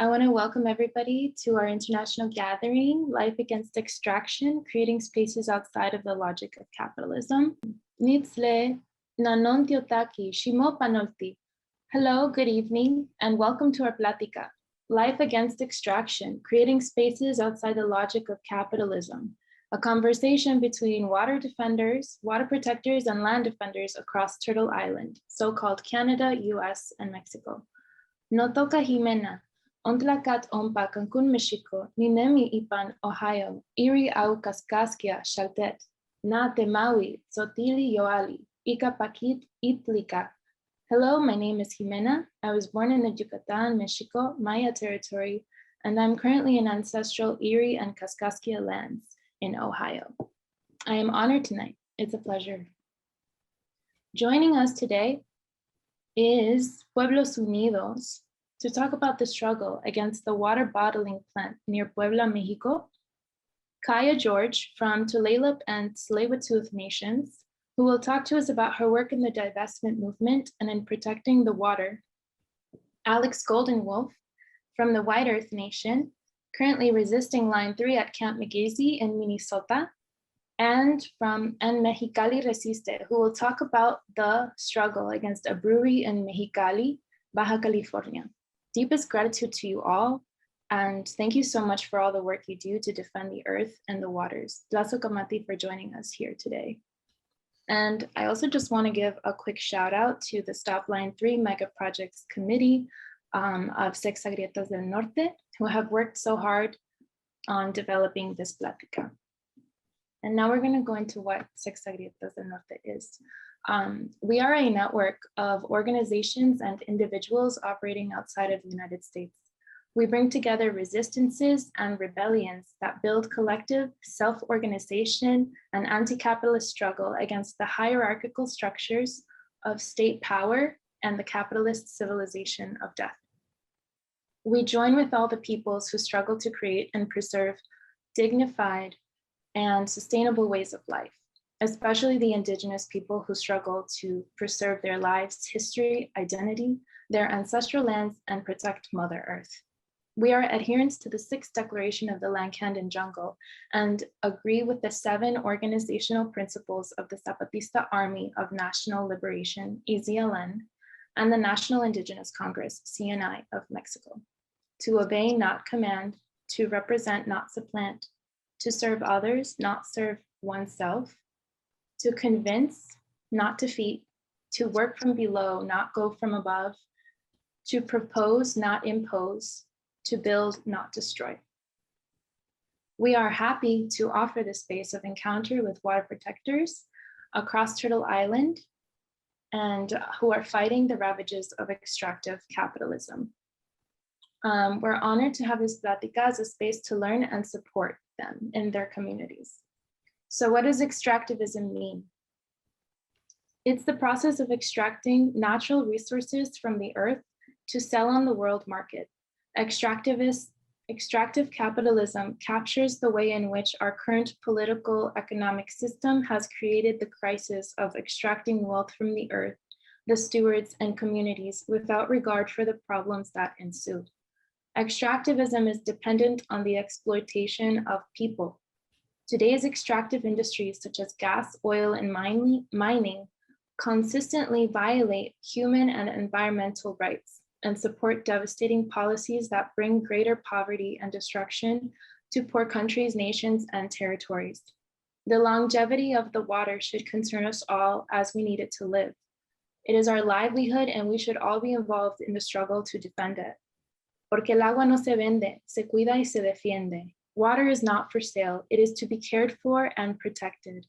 I want to welcome everybody to our international gathering, Life Against Extraction, Creating Spaces Outside of the Logic of Capitalism. Nitzle nanontiotaki shimo panolti. Hello, good evening, and welcome to our Plática, Life Against Extraction, Creating Spaces Outside the Logic of Capitalism, a conversation between water defenders, water protectors, and land defenders across Turtle Island, so-called Canada, US, and Mexico. No toca Jimena, ontlakat ompa Cancun, Mexico, ninemi ipan Ohio, iri au kaskaskia shaltet, na temawi, zotili yoali, ika pakit itlika. Hello, my name is Jimena. I was born in the Yucatan, Mexico, Maya territory, and I'm currently in ancestral Erie and Kaskaskia lands in Ohio. I am honored tonight. It's a pleasure. Joining us today is Pueblos Unidos to talk about the struggle against the water bottling plant near Puebla, Mexico. Kaya George from Tulalip and Tsleil-Waututh nations, who will talk to us about her work in the divestment movement and in protecting the water. Alex Goldenwolf from the White Earth Nation, currently resisting Line 3 at Camp Magazi in Minnesota, and Mexicali Resiste, who will talk about the struggle against a brewery in Mexicali, Baja California. Deepest gratitude to you all, and thank you so much for all the work you do to defend the earth and the waters. Tlazo Kamati for joining us here today. And I also just want to give a quick shout out to the Stop Line 3 Megaprojects Committee of Sex Agrietas del Norte, who have worked so hard on developing this plática. And now we're going to go into what Sex Agrietas del Norte is. We are a network of organizations and individuals operating outside of the United States. We bring together resistances and rebellions that build collective self-organization and anti-capitalist struggle against the hierarchical structures of state power and the capitalist civilization of death. We join with all the peoples who struggle to create and preserve dignified and sustainable ways of life, especially the indigenous people who struggle to preserve their lives, history, identity, their ancestral lands, and protect Mother Earth. We are adherents to the 6th Declaration of the Land and Jungle and agree with the 7 organizational principles of the Zapatista Army of National Liberation, EZLN, and the National Indigenous Congress, CNI, of Mexico. To obey, not command, to represent, not supplant, to serve others, not serve oneself, to convince, not defeat, to work from below, not go from above, to propose, not impose, to build, not destroy. We are happy to offer the space of encounter with water protectors across Turtle Island and who are fighting the ravages of extractive capitalism. We're honored to have this plática as a space to learn and support them in their communities. So what does extractivism mean? It's the process of extracting natural resources from the earth to sell on the world market. Extractive capitalism captures the way in which our current political economic system has created the crisis of extracting wealth from the earth, the stewards, and communities without regard for the problems that ensue. Extractivism is dependent on the exploitation of people. Today's extractive industries, such as gas, oil, and mining, consistently violate human and environmental rights and support devastating policies that bring greater poverty and destruction to poor countries, nations, and territories. The longevity of the water should concern us all as we need it to live. It is our livelihood, and we should all be involved in the struggle to defend it. Porque el agua no se vende, se cuida y se defiende. Water is not for sale, it is to be cared for and protected.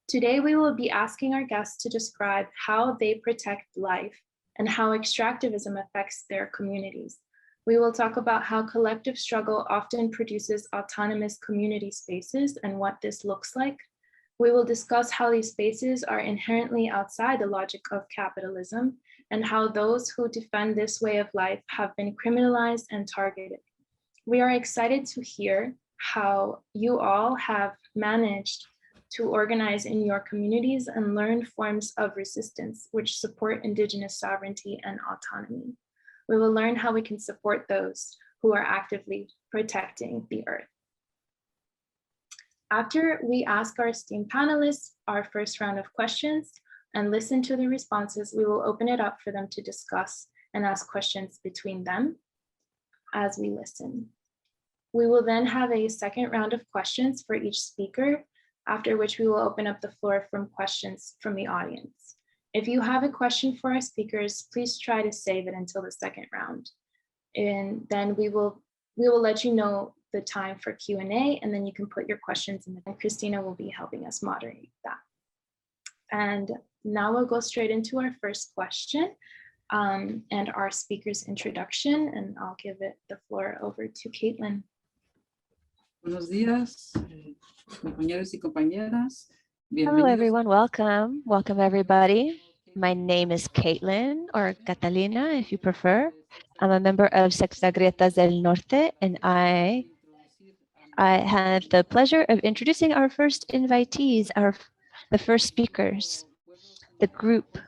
Today, we will be asking our guests to describe how they protect life and how extractivism affects their communities. We will talk about how collective struggle often produces autonomous community spaces and what this looks like. We will discuss how these spaces are inherently outside the logic of capitalism and how those who defend this way of life have been criminalized and targeted. We are excited to hear how you all have managed to organize in your communities and learn forms of resistance which support Indigenous sovereignty and autonomy. We will learn how we can support those who are actively protecting the earth. After we ask our esteemed panelists our first round of questions and listen to the responses, we will open it up for them to discuss and ask questions between them as we listen. We will then have a second round of questions for each speaker, after which we will open up the floor from questions from the audience. If you have a question for our speakers, please try to save it until the second round. And then we will let you know the time for Q&A, and then you can put your questions in, and Christina will be helping us moderate that. And now we'll go straight into our first question and our speaker's introduction, and I'll give the floor over to Caitlin. Buenos días, compañeros y compañeras. Hello, everyone. Welcome. Welcome, everybody. My name is Caitlin, or Catalina, if you prefer. I'm a member of Extractivist del Norte, and I had the pleasure of introducing our first invitees, the first speakers, the group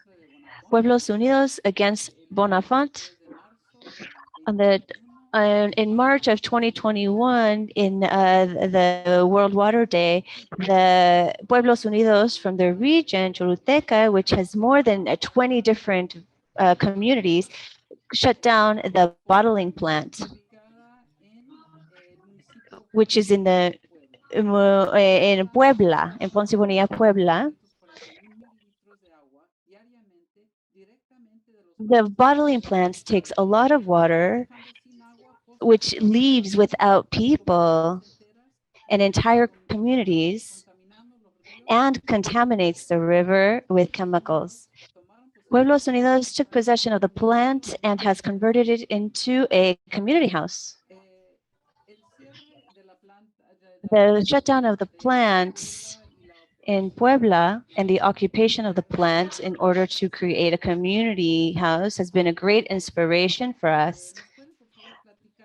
Pueblos Unidos Against Bonafont. In March of 2021, in the World Water Day, the Pueblos Unidos from the region, Choluteca, which has more than 20 different communities, shut down the bottling plant, which is in Puebla, in Ponce Bonilla, Puebla. The bottling plants takes a lot of water, which leaves without people and entire communities, and contaminates the river with chemicals. Pueblos Unidos took possession of the plant and has converted it into a community house. The shutdown of the plant in Puebla and the occupation of the plant in order to create a community house has been a great inspiration for us.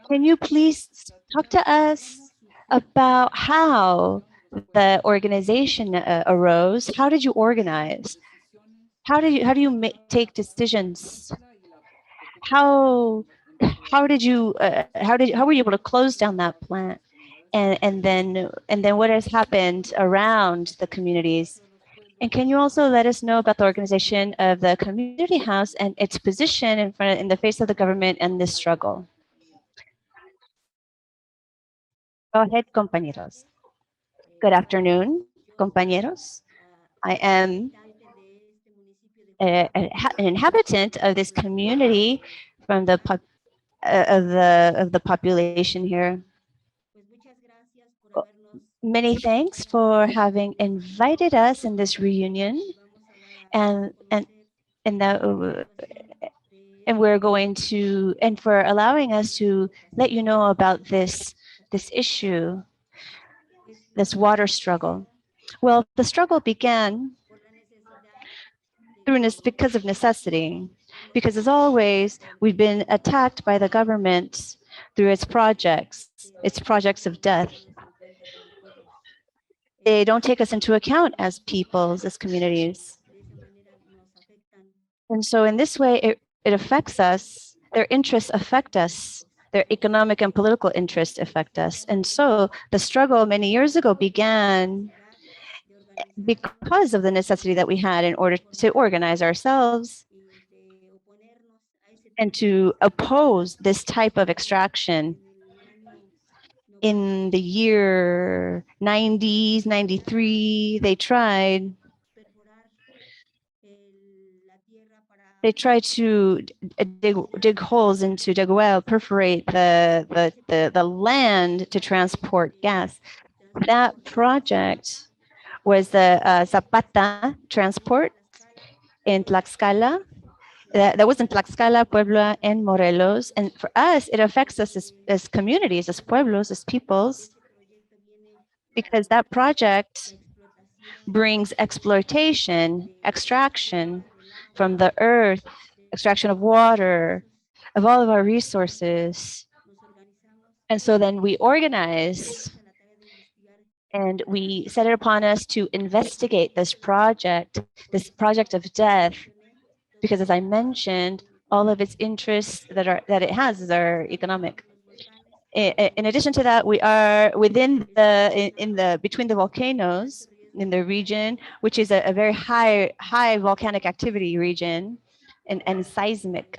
Can you please talk to us about how the organization arose? How did you organize? How do you take decisions? How were you able to close down that plant? And then what has happened around the communities? And can you also let us know about the organization of the community house and its position in the face of the government and this struggle? Go ahead, compañeros. Good afternoon, compañeros. I am an inhabitant of this community from the population here. Many thanks for having invited us in this reunion, and we're going to, and for allowing us to let you know about this issue, this water struggle. Well, the struggle began because of necessity, because as always, we've been attacked by the government through its projects of death. They don't take us into account as peoples, as communities. And so in this way, it affects us. Their interests affect us. Their economic and political interests affect us. And so the struggle many years ago began because of the necessity that we had in order to organize ourselves and to oppose this type of extraction. In the year 90s, 93, they tried to dig holes dig well, perforate the land to transport gas. That project was the Zapata transport in Tlaxcala. That was in Tlaxcala, Puebla, and Morelos. And for us, it affects us as communities, as pueblos, as peoples, because that project brings exploitation, extraction from the earth, extraction of water, of all of our resources. And so then we organize and we set it upon us to investigate this project of death, because as I mentioned, all of its interests that it has are economic. In addition to that, we are within the between the volcanoes in the region, which is a very high volcanic activity region and seismic.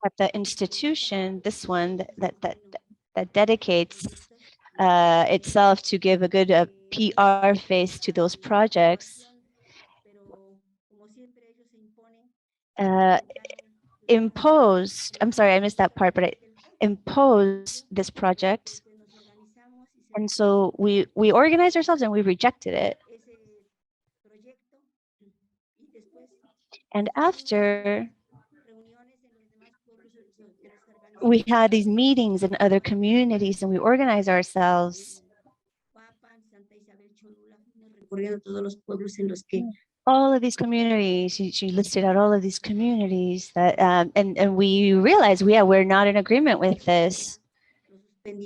But the institution, this one that dedicates itself to give a good PR face to those projects, imposed, I'm sorry, I missed that part, but it imposed this project. And so we organized ourselves and we rejected it. And after, we had these meetings in other communities and we organized ourselves. All of these communities, she listed out all of these communities that, and we realized, yeah, we're not in agreement with this. I'm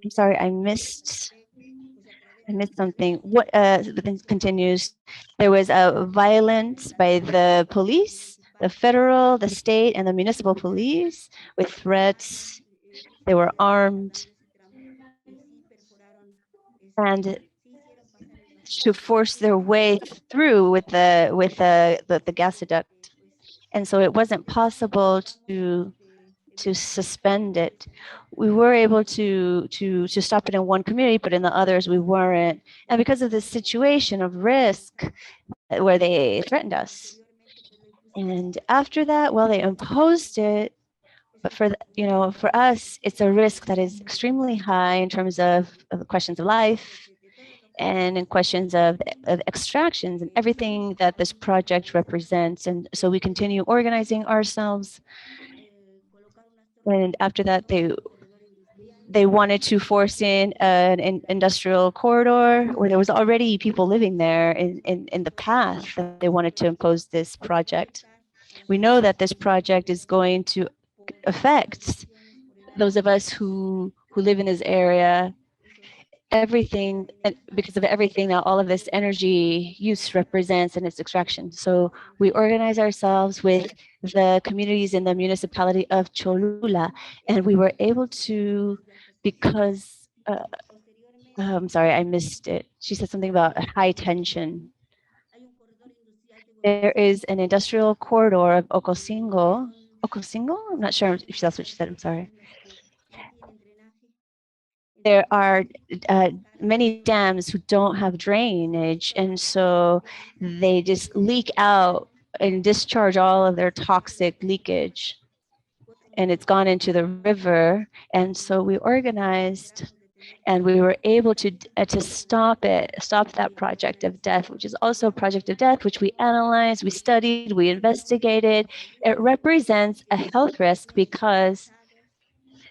sorry, I missed something. What then continues? There was violence by the police, the federal, the state, and the municipal police with threats. They were armed, and to force their way through with the gasoduct. And so it wasn't possible to suspend it. We were able to stop it in one community, but in the others we weren't. And because of this situation of risk where they threatened us. And after that, well, they imposed it. But for for us, it's a risk that is extremely high in terms of the questions of life and in questions of extractions and everything that this project represents. And so we continue organizing ourselves. And after that, they wanted to force in an industrial corridor where there was already people living there in the path. They wanted to impose this project. We know that this project is going to affect those of us who live in this area, everything, because of everything that all of this energy use represents and its extraction. So we organize ourselves with the communities in the municipality of Cholula, and we were able to, because, I'm sorry, I missed it. She said something about high tension. There is an industrial corridor of Ocosingo. Ocosingo? I'm not sure if that's what she said, I'm sorry. There are many dams who don't have drainage, and so they just leak out and discharge all of their toxic leakage, and it's gone into the river. And so we organized, and we were able to stop that project of death, which is also a project of death, which we analyzed, we studied, we investigated. It represents a health risk because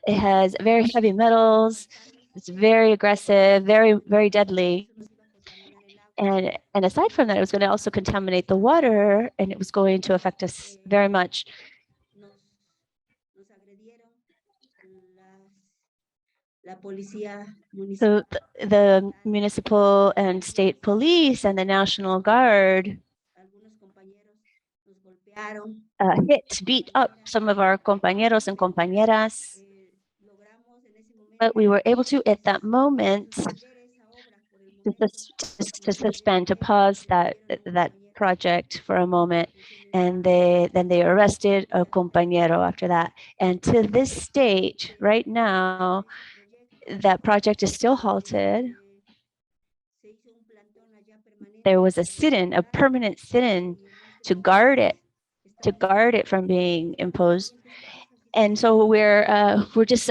it has very heavy metals. It's very aggressive, very, very deadly. And aside from that, it was going to also contaminate the water, and it was going to affect us very much. So the municipal and state police and the National Guard beat up some of our compañeros and compañeras. But we were able to, at that moment, to suspend, to pause that project for a moment, and then they arrested a compañero after that. And to this stage, right now, that project is still halted. There was a sit-in, a permanent sit-in to guard it from being imposed. And so we're just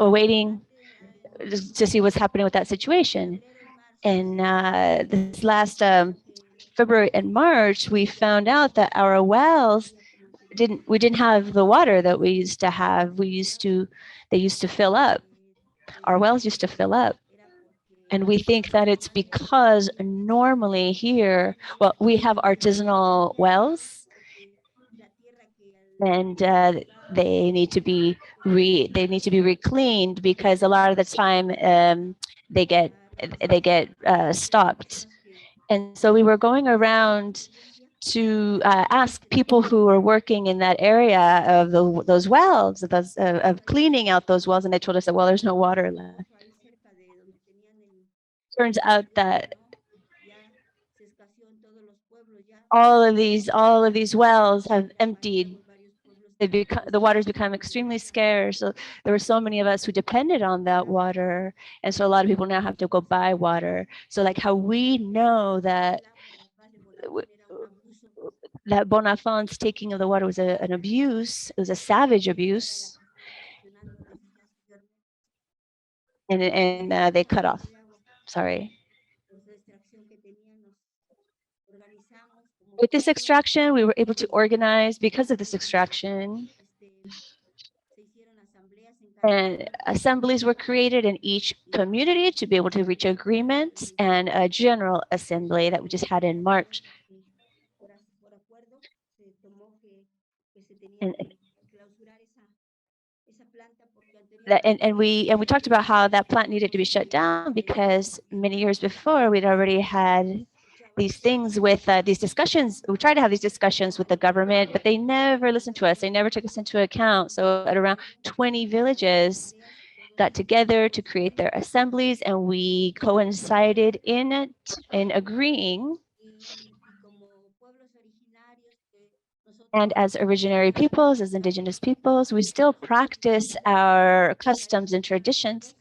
awaiting to see what's happening with that situation. And this last February and March, we found out that our wells we didn't have the water that we used to have. They used to fill up. Our wells used to fill up. And we think that it's because normally here, well, we have artisanal wells, and they need to be recleaned because a lot of the time they get they get stopped. And so we were going around to ask people who were working in that area of those wells, of cleaning out those wells, and they told us that, well, there's no water left. Turns out that all of these wells have emptied. The water's become extremely scarce. So there were so many of us who depended on that water, and so a lot of people now have to go buy water. So like how we know that Bonafant's taking of the water was an abuse, it was a savage abuse, and they cut off. Sorry. With this extraction, we were able to organize because of this extraction. And assemblies were created in each community to be able to reach agreements, and a general assembly that we just had in March. And we talked about how that plant needed to be shut down because many years before we'd already had these things with these discussions. We tried to have these discussions with the government, but they never listened to us. They never took us into account. So at around 20 villages got together to create their assemblies, and we coincided in it, in agreeing. And as originary peoples, as indigenous peoples, we still practice our customs and traditions,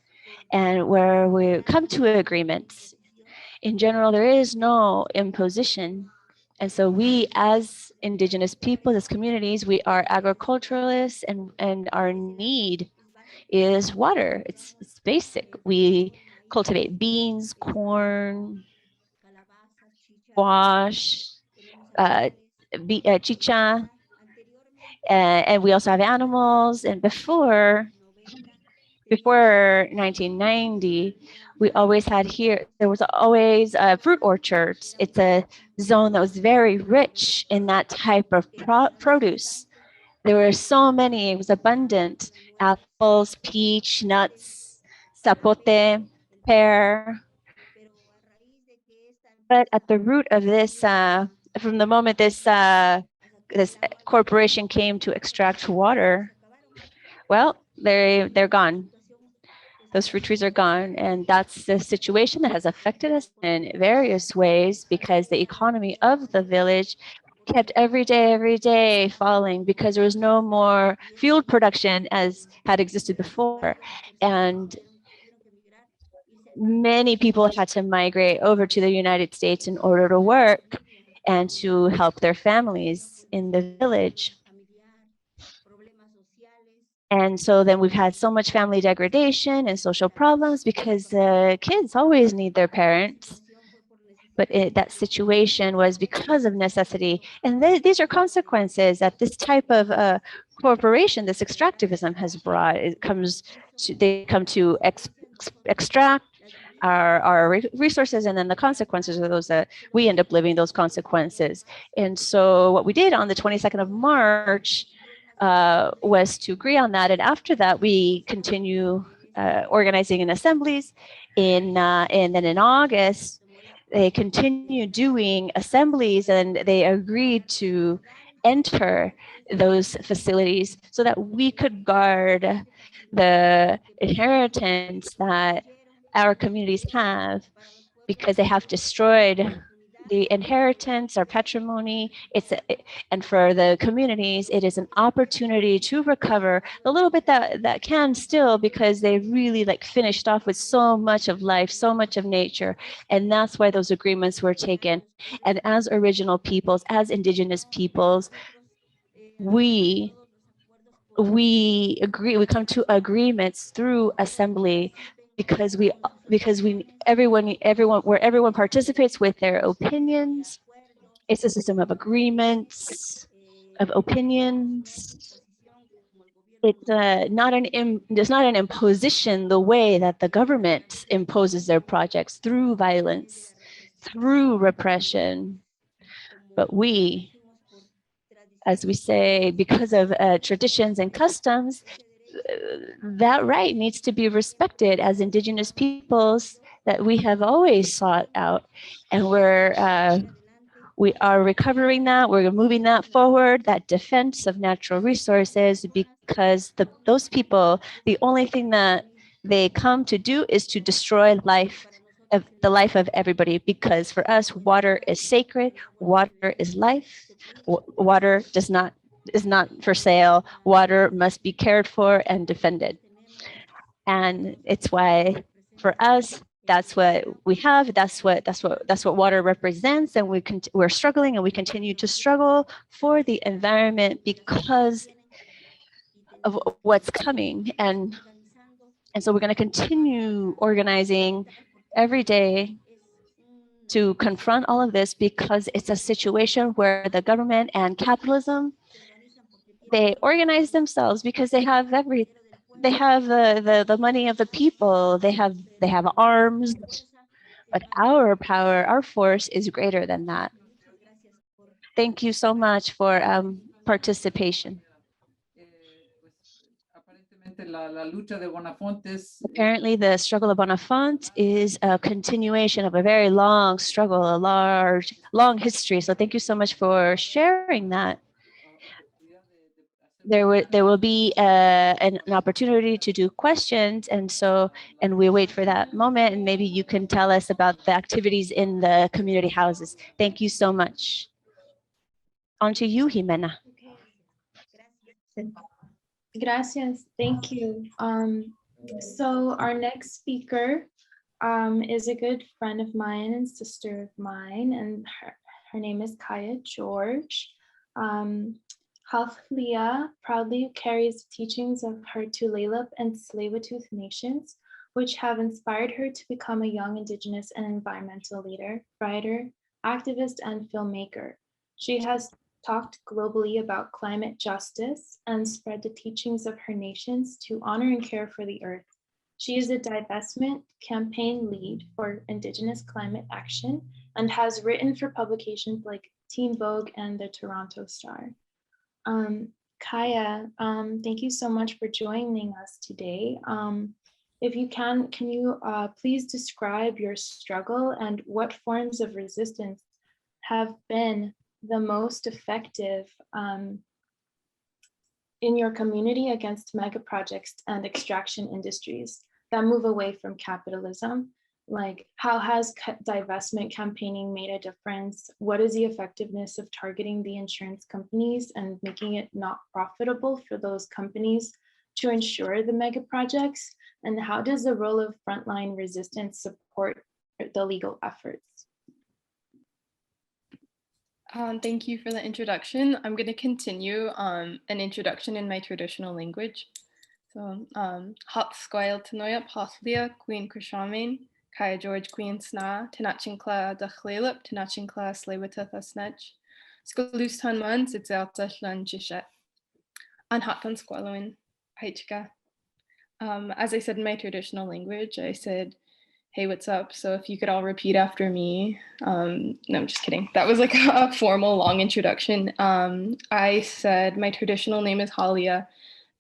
and where we come to agreements. In general, there is no imposition. And so we, as indigenous people, as communities, we are agriculturalists, and our need is water. It's basic. We cultivate beans, corn, squash, chicha, and we also have animals. And before 1990, we always had here, there was always fruit orchards. It's a zone that was very rich in that type of produce. There were so many, it was abundant. Apples, peach, nuts, zapote, pear. But at the root of this, from the moment this corporation came to extract water, well, they're gone. Those fruit trees are gone, and that's the situation that has affected us in various ways because the economy of the village kept every day falling because there was no more field production as had existed before. And many people had to migrate over to the United States in order to work and to help their families in the village. And so then we've had so much family degradation and social problems because the kids always need their parents. But that situation was because of necessity. And these are consequences that this type of corporation, this extractivism has brought. They come to extract our resources, and then the consequences are those that we end up living those consequences. And so what we did on the 22nd of March was to agree on that. And after that, we continue organizing in assemblies. And then in August, they continue doing assemblies, and they agreed to enter those facilities so that we could guard the inheritance that our communities have, because they have destroyed the inheritance, our patrimony. And for the communities, it is an opportunity to recover the little bit that can still, because they really like finished off with so much of life, so much of nature. And that's why those agreements were taken. And as original peoples, as indigenous peoples, we come to agreements through assembly because everyone where everyone participates with their opinions. It's a system of agreements, of opinions. It's not an imposition the way that the government imposes their projects through violence, through repression. But we, as we say, because of traditions and customs, that right needs to be respected as Indigenous peoples that we have always sought out. And we are recovering that, we're moving that forward, that defense of natural resources, because those people, the only thing that they come to do is to destroy the life of everybody, because for us, water is sacred, water is life, water is not for sale, water must be cared for and defended. And it's why for us, that's what we have. That's what water represents, and we're struggling, and we continue to struggle for the environment because of what's coming. And so we're going to continue organizing every day to confront all of this, because it's a situation where the government and capitalism, they organize themselves because they have the money of the people, they have arms, but our power, our force is greater than that. Thank you so much for participation. Apparently, the struggle of Bonafont is a continuation of a very long struggle, a long history. So thank you so much for sharing that. There will be an opportunity to do questions, and we wait for that moment, and maybe you can tell us about the activities in the community houses. Thank you so much. On to you, Jimena. Gracias. Thank you. So our next speaker is a good friend of mine and sister of mine, and her name is Kaya George. Halflia proudly carries the teachings of her Tulalip and Tsleil-Waututh nations, which have inspired her to become a young Indigenous and environmental leader, writer, activist, and filmmaker. She has talked globally about climate justice and spread the teachings of her nations to honor and care for the earth. She is a divestment campaign lead for Indigenous climate action and has written for publications like Teen Vogue and the Toronto Star. Kaya, thank you so much for joining us today. If you can you please describe your struggle and what forms of resistance have been the most effective in your community against megaprojects and extraction industries that move away from capitalism? Like, how has divestment campaigning made a difference? What is the effectiveness of targeting the insurance companies and making it not profitable for those companies to ensure the megaprojects? And how does the role of frontline resistance support the legal efforts? Thank you for the introduction. I'm going to continue an introduction in my traditional language. So, Hop Squile Tanoyap Hoslia, Queen Krishamin, Kaya George Queen Sna, Tanachinkla Dachlelip, Tanachinkla Slewiteth Asnech, Skolus Tan Mans, it's Altashlan Chishet, and Hatan Squalowin, Haichka. As I said in my traditional language, I said, hey, what's up? So if you could all repeat after me. No, I'm just kidding. That was like a formal long introduction. I said my traditional name is Halia,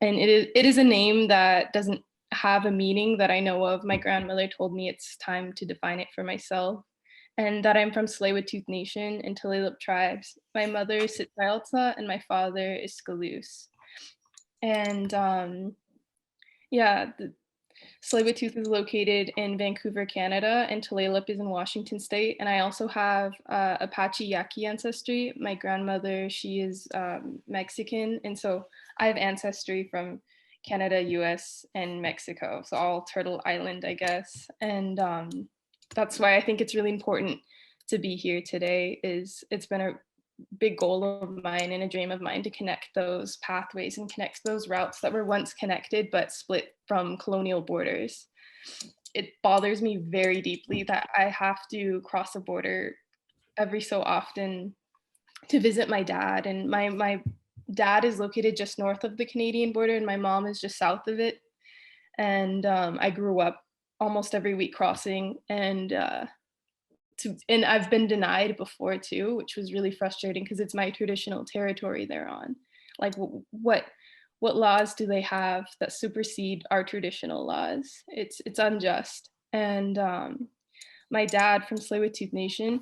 and it is a name that doesn't have a meaning that I know of. My grandmother told me it's time to define it for myself, and that I'm from Tsleil-Waututh Nation and Tulalip tribes. My mother is Sitzayaltsa and my father is Skaloos. And yeah, Tsleil-Waututh is located in Vancouver, Canada, and Tulalip is in Washington State. And I also have Apache Yaqui ancestry. My grandmother, she is Mexican, and so I have ancestry from Canada, US, and Mexico. So all Turtle Island, I guess. And that's why I think it's really important to be here today. It's been a big goal of mine and a dream of mine to connect those pathways and connect those routes that were once connected but split from colonial borders. It bothers me very deeply that I have to cross a border every so often to visit my dad, and my dad is located just north of the Canadian border and my mom is just south of it. And I grew up almost every week crossing, and I've been denied before too, which was really frustrating because it's my traditional territory they're on. Like, what what laws do they have that supersede our traditional laws? It's unjust. And my dad from Tsleil-Waututh Nation,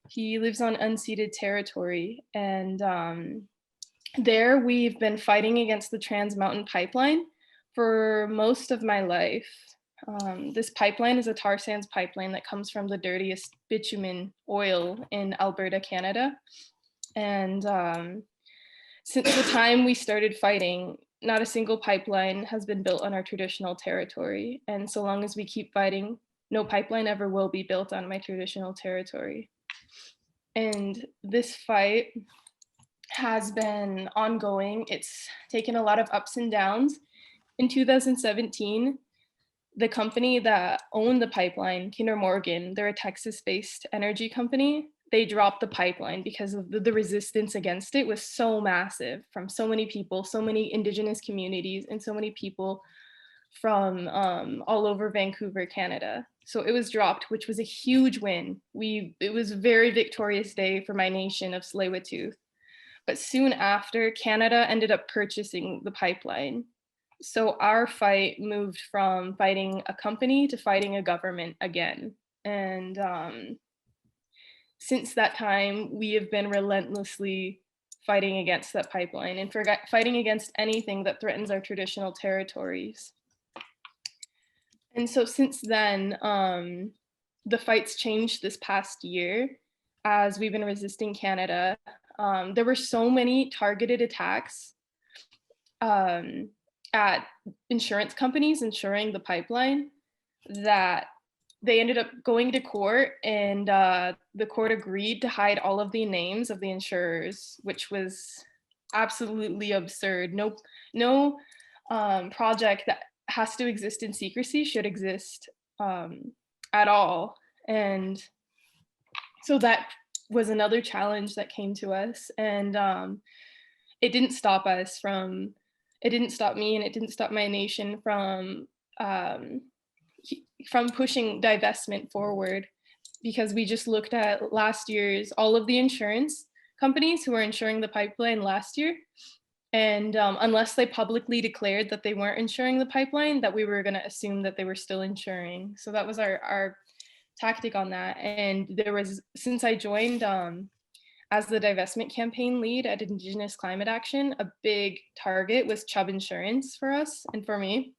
he lives on unceded territory, and there we've been fighting against the Trans Mountain Pipeline for most of my life. This pipeline is a tar sands pipeline that comes from the dirtiest bitumen oil in Alberta, Canada. And since the time we started fighting, not a single pipeline has been built on our traditional territory. And so long as we keep fighting, no pipeline ever will be built on my traditional territory. And this fight has been ongoing. It's taken a lot of ups and downs. In 2017, the company that owned the pipeline, Kinder Morgan, they're a Texas-based energy company. They dropped the pipeline because of the resistance against it was so massive from so many people, so many Indigenous communities, and so many people from all over Vancouver, Canada. So it was dropped, which was a huge win. It was a very victorious day for my nation of Tsleil-Waututh. But soon after, Canada ended up purchasing the pipeline. So our fight moved from fighting a company to fighting a government again. And since that time, we have been relentlessly fighting against that pipeline and fighting against anything that threatens our traditional territories. And so since then, the fight's changed this past year as we've been resisting Canada. There were so many targeted attacks at insurance companies insuring the pipeline that they ended up going to court, and the court agreed to hide all of the names of the insurers, which was absolutely absurd. No project that has to exist in secrecy should exist at all. And so that was another challenge that came to us. And it didn't stop me, and it didn't stop my nation from pushing divestment forward, because we just looked at last year's, all of the insurance companies who were insuring the pipeline last year. And unless they publicly declared that they weren't insuring the pipeline, that we were going to assume that they were still insuring. So that was our tactic on that. And there was, since I joined as the divestment campaign lead at Indigenous Climate Action, a big target was Chubb insurance for us and for me.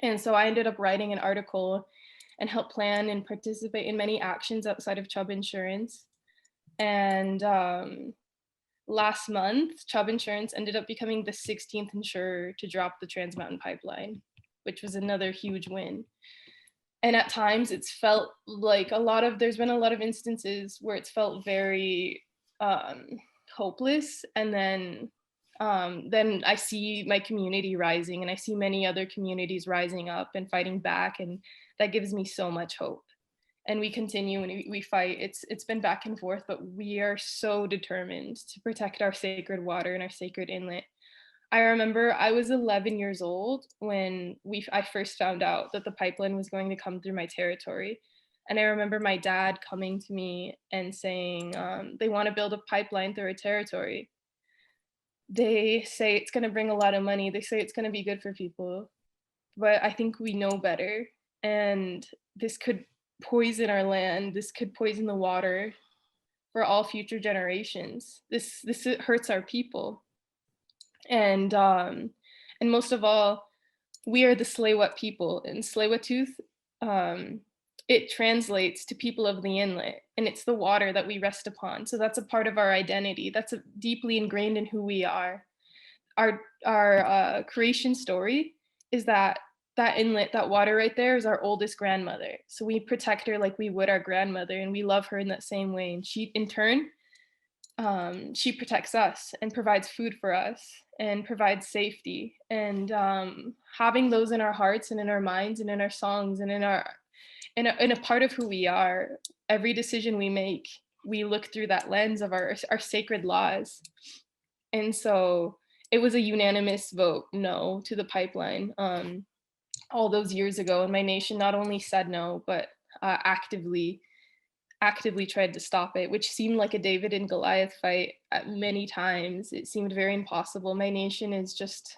And so I ended up writing an article and helped plan and participate in many actions outside of Chubb insurance. And last month, Chubb insurance ended up becoming the 16th insurer to drop the Trans Mountain Pipeline, which was another huge win. And at times it's felt like there's been a lot of instances where it's felt very hopeless. And then I see my community rising, and I see many other communities rising up and fighting back. And that gives me so much hope. And we continue and we fight. It's been back and forth, but we are so determined to protect our sacred water and our sacred inlet. I remember I was 11 years old when I first found out that the pipeline was going to come through my territory. And I remember my dad coming to me and saying, they want to build a pipeline through our territory. They say it's going to bring a lot of money. They say it's going to be good for people. But I think we know better. And this could poison our land. This could poison the water for all future generations. This hurts our people. And most of all, we are the Tsleil-Waututh people. And Tsleil-Waututh, it translates to people of the inlet, and it's the water that we rest upon. So that's a part of our identity. That's deeply ingrained in who we are. Our creation story is that inlet, that water right there, is our oldest grandmother. So we protect her like we would our grandmother, and we love her in that same way. And she, in turn, she protects us and provides food for us and provides safety. And having those in our hearts and in our minds and in our songs and in a part of who we are, every decision we make, we look through that lens of our sacred laws. And so it was a unanimous vote no to the pipeline all those years ago. And my nation not only said no, but actively tried to stop it, which seemed like a David and Goliath fight at many times. It seemed very impossible. My nation is just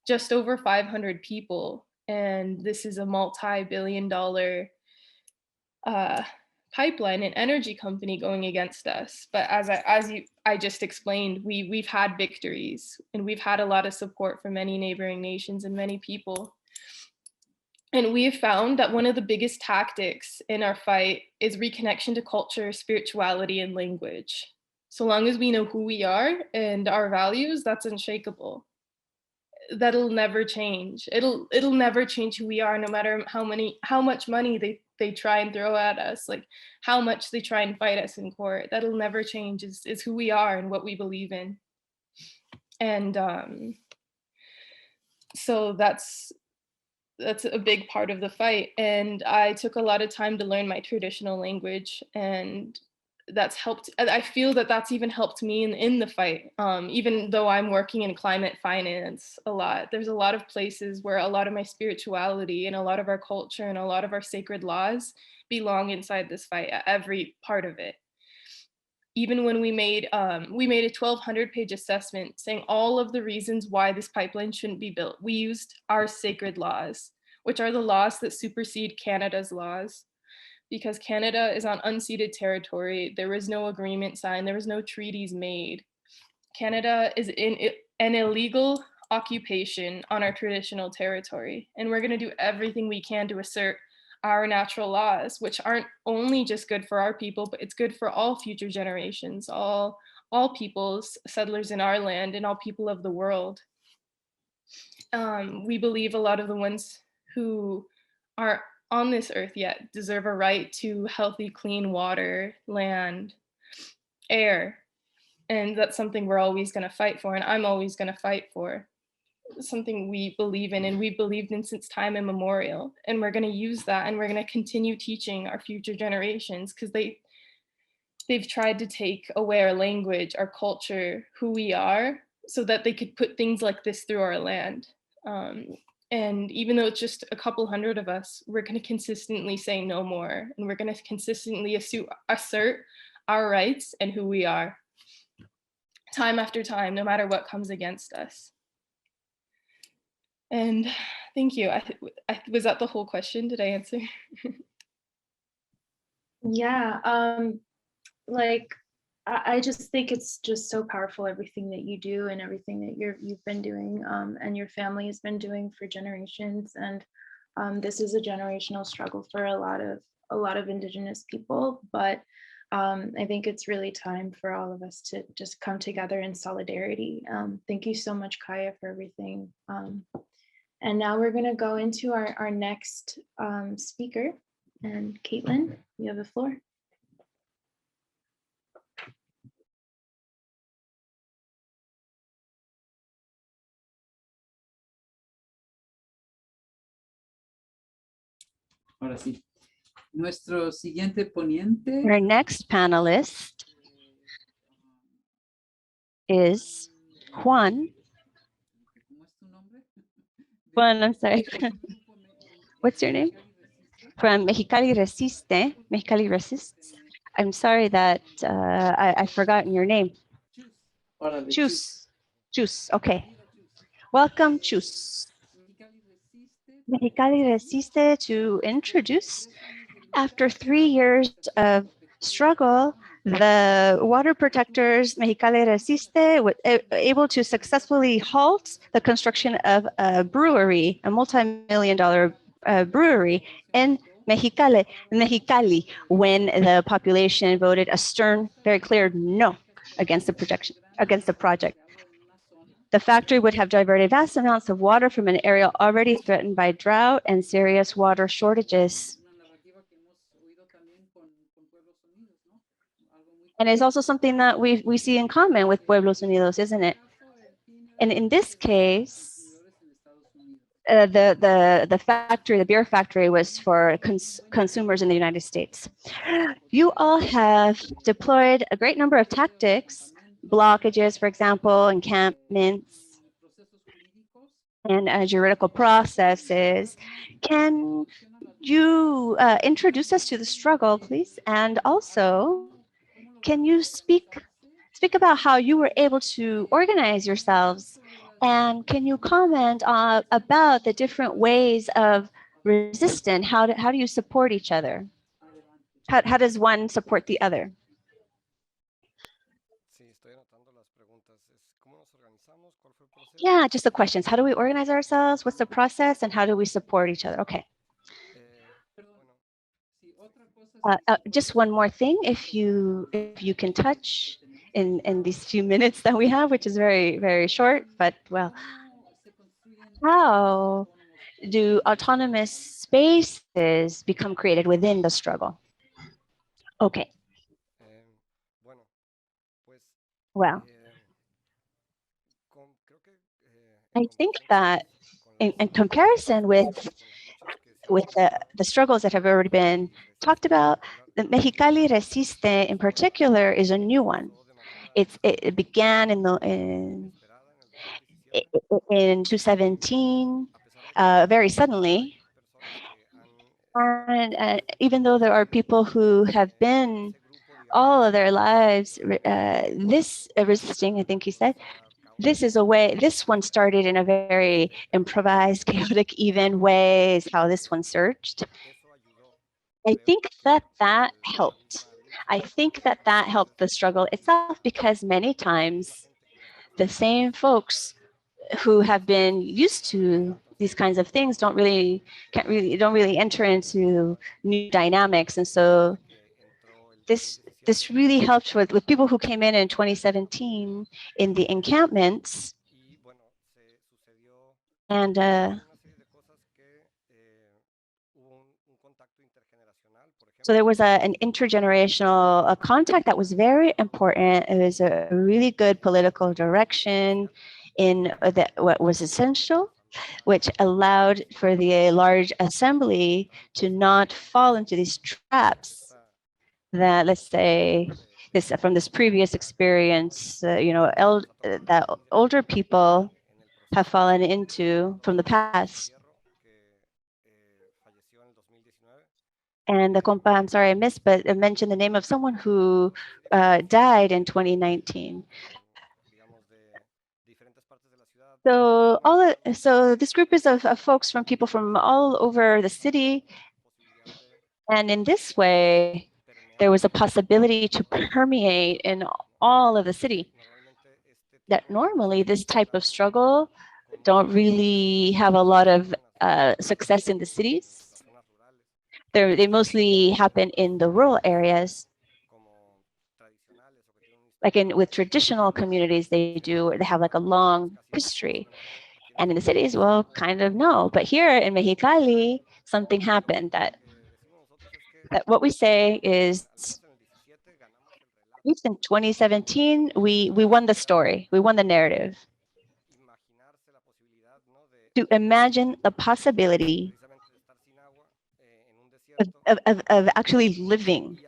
just over 500 people. And this is a multi-billion-dollar pipeline and energy company going against us. But as I just explained, we've had victories, and we've had a lot of support from many neighboring nations and many people. And we have found that one of the biggest tactics in our fight is reconnection to culture, spirituality, and language. So long as we know who we are and our values, that's unshakable. That'll never change. It'll never change who we are, no matter how much money they try and throw at us, like how much they try and fight us in court. That'll never change is who we are and what we believe in. And so that's a big part of the fight. And I took a lot of time to learn my traditional language, and that's helped. I feel that that's even helped me in the fight. Even though I'm working in climate finance a lot, there's a lot of places where a lot of my spirituality and a lot of our culture and a lot of our sacred laws belong inside this fight, every part of it. Even when we made a 1,200-page assessment saying all of the reasons why this pipeline shouldn't be built, we used our sacred laws, which are the laws that supersede Canada's laws. Because Canada is on unceded territory, there was no agreement signed, there was no treaties made. Canada is in an illegal occupation on our traditional territory, and we're going to do everything we can to assert our natural laws, which aren't only just good for our people, but it's good for all future generations, all peoples, settlers in our land, and all people of the world. We believe a lot of the ones who are on this earth yet deserve a right to healthy, clean water, land, air. And that's something we're always going to fight for, and I'm always going to fight for. Something we believe in, and we've believed in since time immemorial. And we're going to use that, and we're going to continue teaching our future generations, because they've tried to take away our language, our culture, who we are, so that they could put things like this through our land. And even though it's just a couple hundred of us, we're going to consistently say no more, and we're going to consistently assert our rights and who we are, time after time, no matter what comes against us. And thank you. Was that the whole question? Did I answer? Yeah, like I just think it's just so powerful, everything that you do and everything that you've been doing, and your family has been doing for generations. And this is a generational struggle for a lot of Indigenous people, but I think it's really time for all of us to just come together in solidarity. Thank you so much, Kaya, for everything. And now we're going to go into our next speaker. And Caitlin, you have the floor. Ahora sí. Nuestro siguiente ponente. Our next panelist is Juan. ¿Cómo es tu nombre? Juan, I'm sorry. What's your name? From Mexicali Resiste. Mexicali Resists. I'm sorry that I've forgotten your name. Chus. Chus. Okay. Welcome, Chus. Mexicali Resiste to introduce. After 3 years of struggle, the water protectors Mexicali Resiste were able to successfully halt the construction of a brewery, a multi-million-dollar brewery in Mexicali, when the population voted a stern, very clear no against the project. The factory would have diverted vast amounts of water from an area already threatened by drought and serious water shortages. And it's also something that we see in common with Pueblos Unidos, isn't it? And in this case, the factory, the beer factory, was for consumers in the United States. You all have deployed a great number of tactics, blockages, for example, encampments, and juridical processes. Can you introduce us to the struggle, please? And also, can you speak about how you were able to organize yourselves And can you comment about the different ways of resistance? How do you support each other? How does one support the other? Yeah, just the questions. How do we organize ourselves? What's the process? And how do we support each other? Okay. Just one more thing, if you can touch in these few minutes that we have, which is very, very short, but well, how do autonomous spaces become created within the struggle? Okay. Well, I think that in comparison with the struggles that have already been talked about, the Mexicali Resiste in particular is a new one. It began in 2017, very suddenly. And even though there are people who have been all of their lives resisting, I think he said, this is a way, this one started in a very improvised, chaotic, even way, is how this one surged. I think that helped. I think that helped the struggle itself, because many times the same folks who have been used to these kinds of things don't really enter into new dynamics. And so this really helped with people who came in 2017 in the encampments. And so there was an intergenerational contact that was very important. It was a really good political direction in what was essential, which allowed for the large assembly to not fall into these traps that, let's say, from this previous experience, that older people have fallen into from the past. And the compa, I'm sorry I missed, but I mentioned the name of someone who died in 2019. So this group is of folks from people from all over the city. And in this way, there was a possibility to permeate in all of the city. That normally this type of struggle don't really have a lot of success in the cities. They mostly happen in the rural areas. Like with traditional communities, they have like a long history. And in the cities, well, kind of no. But here in Mexicali, something happened that what we say is, at least in 2017, we won the story, we won the narrative. To imagine the possibility of actually living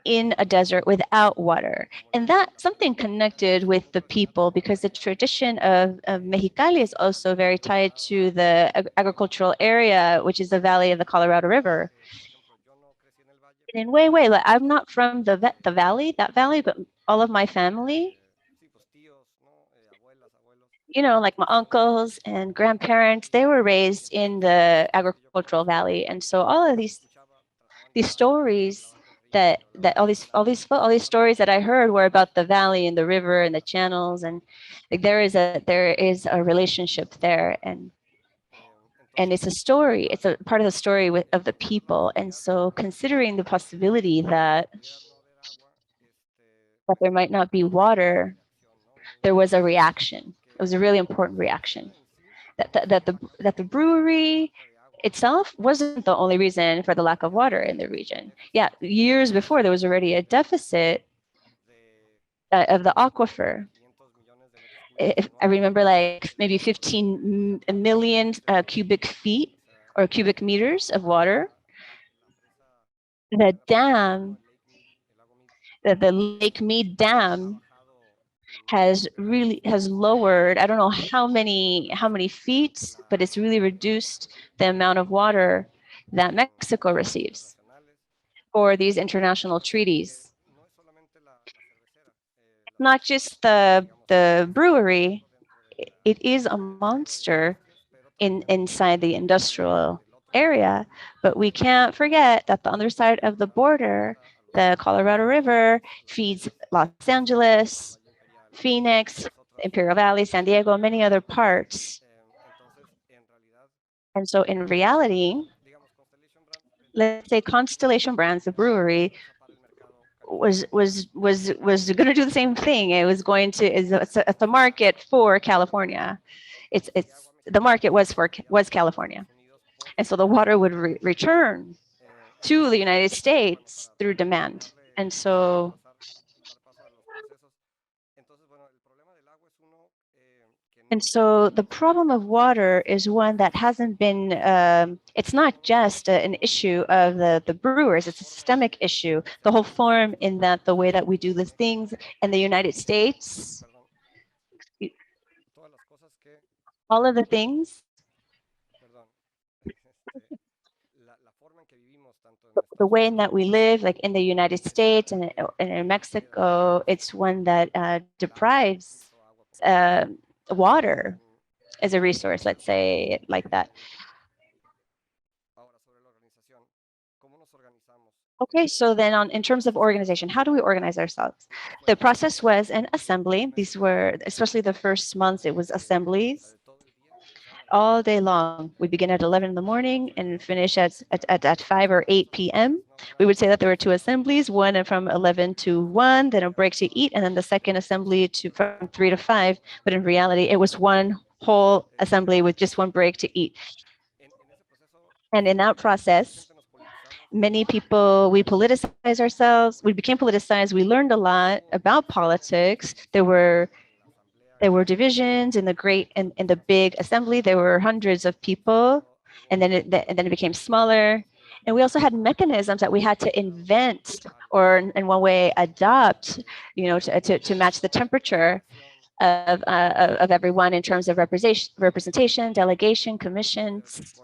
in a desert without water. And that something connected with the people, because the tradition of Mexicali is also very tied to the agricultural area, which is the valley of the Colorado River. In way, like, I'm not from that valley, but all of my family, like my uncles and grandparents, they were raised in the agricultural valley. And so all of these stories that all these stories that I heard were about the valley and the river and the channels, and like there is a relationship there, and it's a story. It's a part of the story of the people. And so considering the possibility that there might not be water, there was a reaction. It was a really important reaction. That the brewery itself wasn't the only reason for the lack of water in the region. Yeah, years before there was already a deficit of the aquifer. If I remember, like maybe 15 million cubic feet or cubic meters of water. The dam, the Lake Mead Dam, has lowered, I don't know how many feet, but it's really reduced the amount of water that Mexico receives for these international treaties. Not just the brewery, it is a monster inside the industrial area, but we can't forget that the other side of the border, the Colorado River, feeds Los Angeles, Phoenix, Imperial Valley, San Diego, many other parts. And so in reality, let's say Constellation Brands, the brewery, was going to do the same thing. It was going to it's a market for California. It's the market was California, and so the water would return to the United States through demand. And so the problem of water is one that hasn't been, it's not just an issue of the brewers, it's a systemic issue. The whole form in that the way that we do these things in the United States, all of the things, the way in that we live, like in the United States and in Mexico, it's one that deprives water as a resource, let's say it like that. Okay, so then in terms of organization, how do we organize ourselves? The process was an assembly. These were, especially the first months, it was assemblies all day long. We begin at 11 in the morning and finish at 5 or 8 p.m. We would say that there were two assemblies, one from 11 to 1, then a break to eat, and then the second assembly from 3 to 5. But in reality, it was one whole assembly with just one break to eat. And in that process, many people, we politicize ourselves. We became politicized. We learned a lot about politics. There were divisions in the big assembly. There were hundreds of people, and then it became smaller. And we also had mechanisms that we had to invent or in one way adopt, to match the temperature of everyone in terms of representation, delegation, commissions.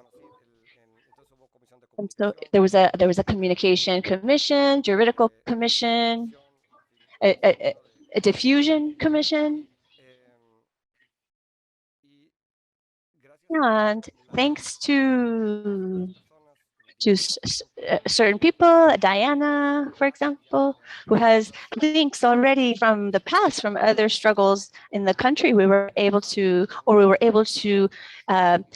And so there was a communication commission, juridical commission, a diffusion commission. And thanks to certain people, Diana, for example, who has links already from the past, from other struggles in the country, we were able to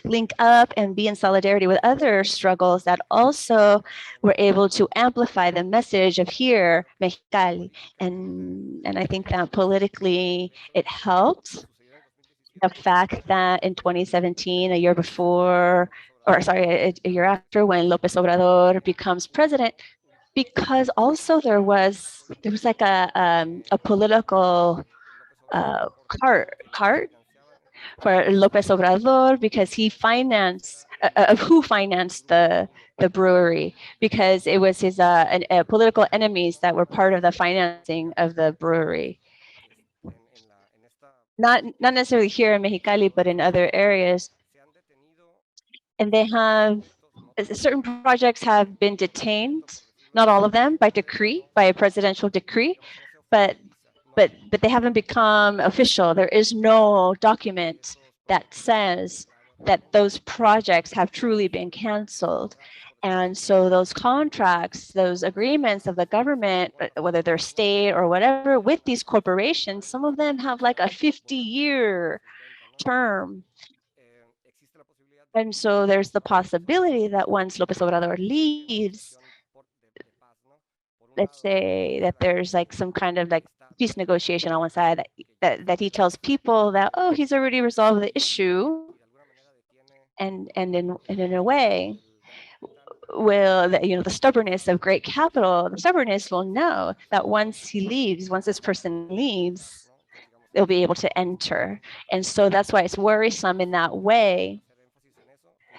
link up and be in solidarity with other struggles that also were able to amplify the message of here, Mexicali. And I think that politically it helped. The fact that in 2017, a year before, or sorry, a year after, when López Obrador becomes president, because also there was like a political cart for López Obrador, because he financed who financed the brewery, because it was his political enemies that were part of the financing of the brewery. Not necessarily here in Mexicali, but in other areas. And they have, certain projects have been detained, not all of them, by decree, by a presidential decree, but they haven't become official. There is no document that says that those projects have truly been canceled. And so those contracts, those agreements of the government, whether they're state or whatever, with these corporations, some of them have like a 50-year term. And so there's the possibility that once López Obrador leaves, let's say that there's like some kind of like peace negotiation on one side, that he tells people that, oh, he's already resolved the issue, and in a way, will the stubbornness of great capital, the stubbornness will know that once he leaves, once this person leaves, they'll be able to enter. And so that's why it's worrisome in that way.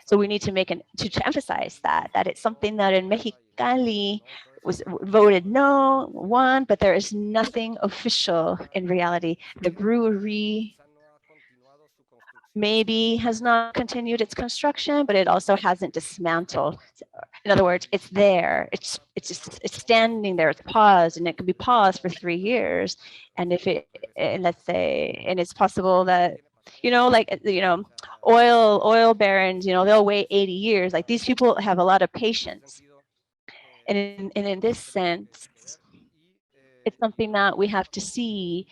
So we need to to emphasize that it's something that in Mexicali was voted no, won, but there is nothing official in reality. The brewery maybe has not continued its construction, but it also hasn't dismantled. In other words, it's there. It's standing there. It's paused, and it can be paused for 3 years. And if let's say, and it's possible that you know, like, you know, oil barons, you know, they'll wait 80 years. Like these people have a lot of patience. And in this sense, it's something that we have to see.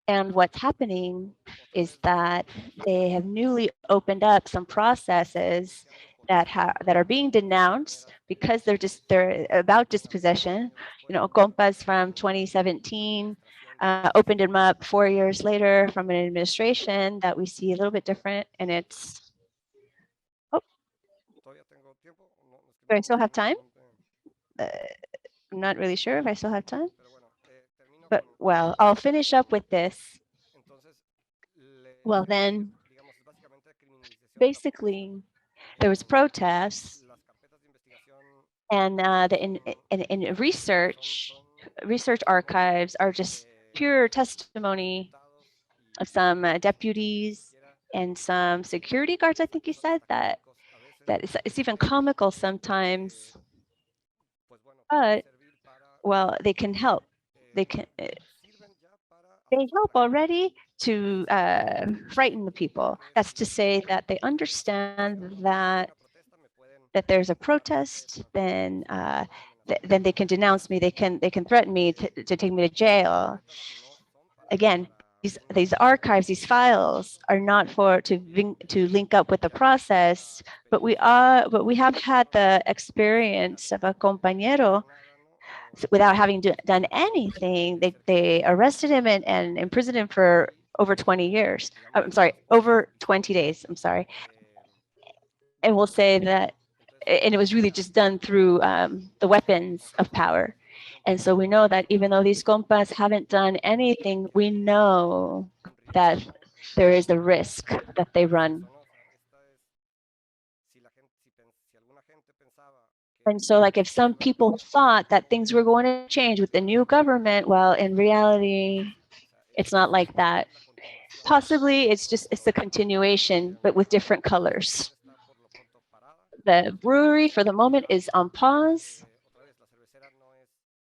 And what's happening is that they have newly opened up some processes that are being denounced because they're about dispossession. You know, compas from 2017 opened them up 4 years later from an administration that we see a little bit different, and it's. Oh, do I still have time? I'm not really sure if I still have time. But well, I'll finish up with this. Well, then, basically, there was protests, and in research archives are just pure testimony of some deputies and some security guards. I think you said that it's even comical sometimes, but well, they can help. They can. They help already to frighten the people. That's to say that they understand that there's a protest, then then they can denounce me. They can threaten me to take me to jail. Again, these archives, these files are not for to link up with the process, but we have had the experience of a compañero without having done anything. They arrested him and imprisoned him for over 20 years. I'm sorry, over 20 days. I'm sorry. And we'll say that, and it was really just done through the weapons of power. And so we know that even though these compas haven't done anything, we know that there is a risk that they run. And so, like, if some people thought that things were going to change with the new government, well, in reality, it's not like that. Possibly it's a continuation, but with different colors. The brewery for the moment is on pause.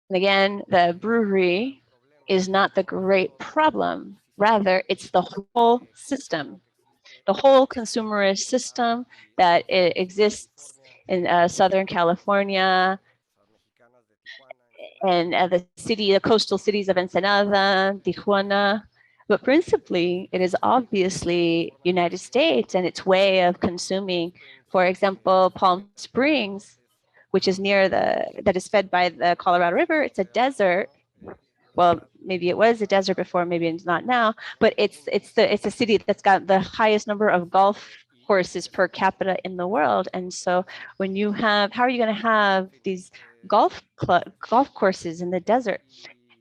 And again, the brewery is not the great problem. Rather, it's the whole system, the whole consumerist system that exists in Southern California and the coastal cities of Ensenada, Tijuana. But principally, it is obviously United States and its way of consuming. For example, Palm Springs, which is that is fed by the Colorado River. It's a desert. Well, maybe it was a desert before, maybe it's not now, but it's a city that's got the highest number of golf courses per capita in the world. And so when you have, how are you going to have these golf courses in the desert?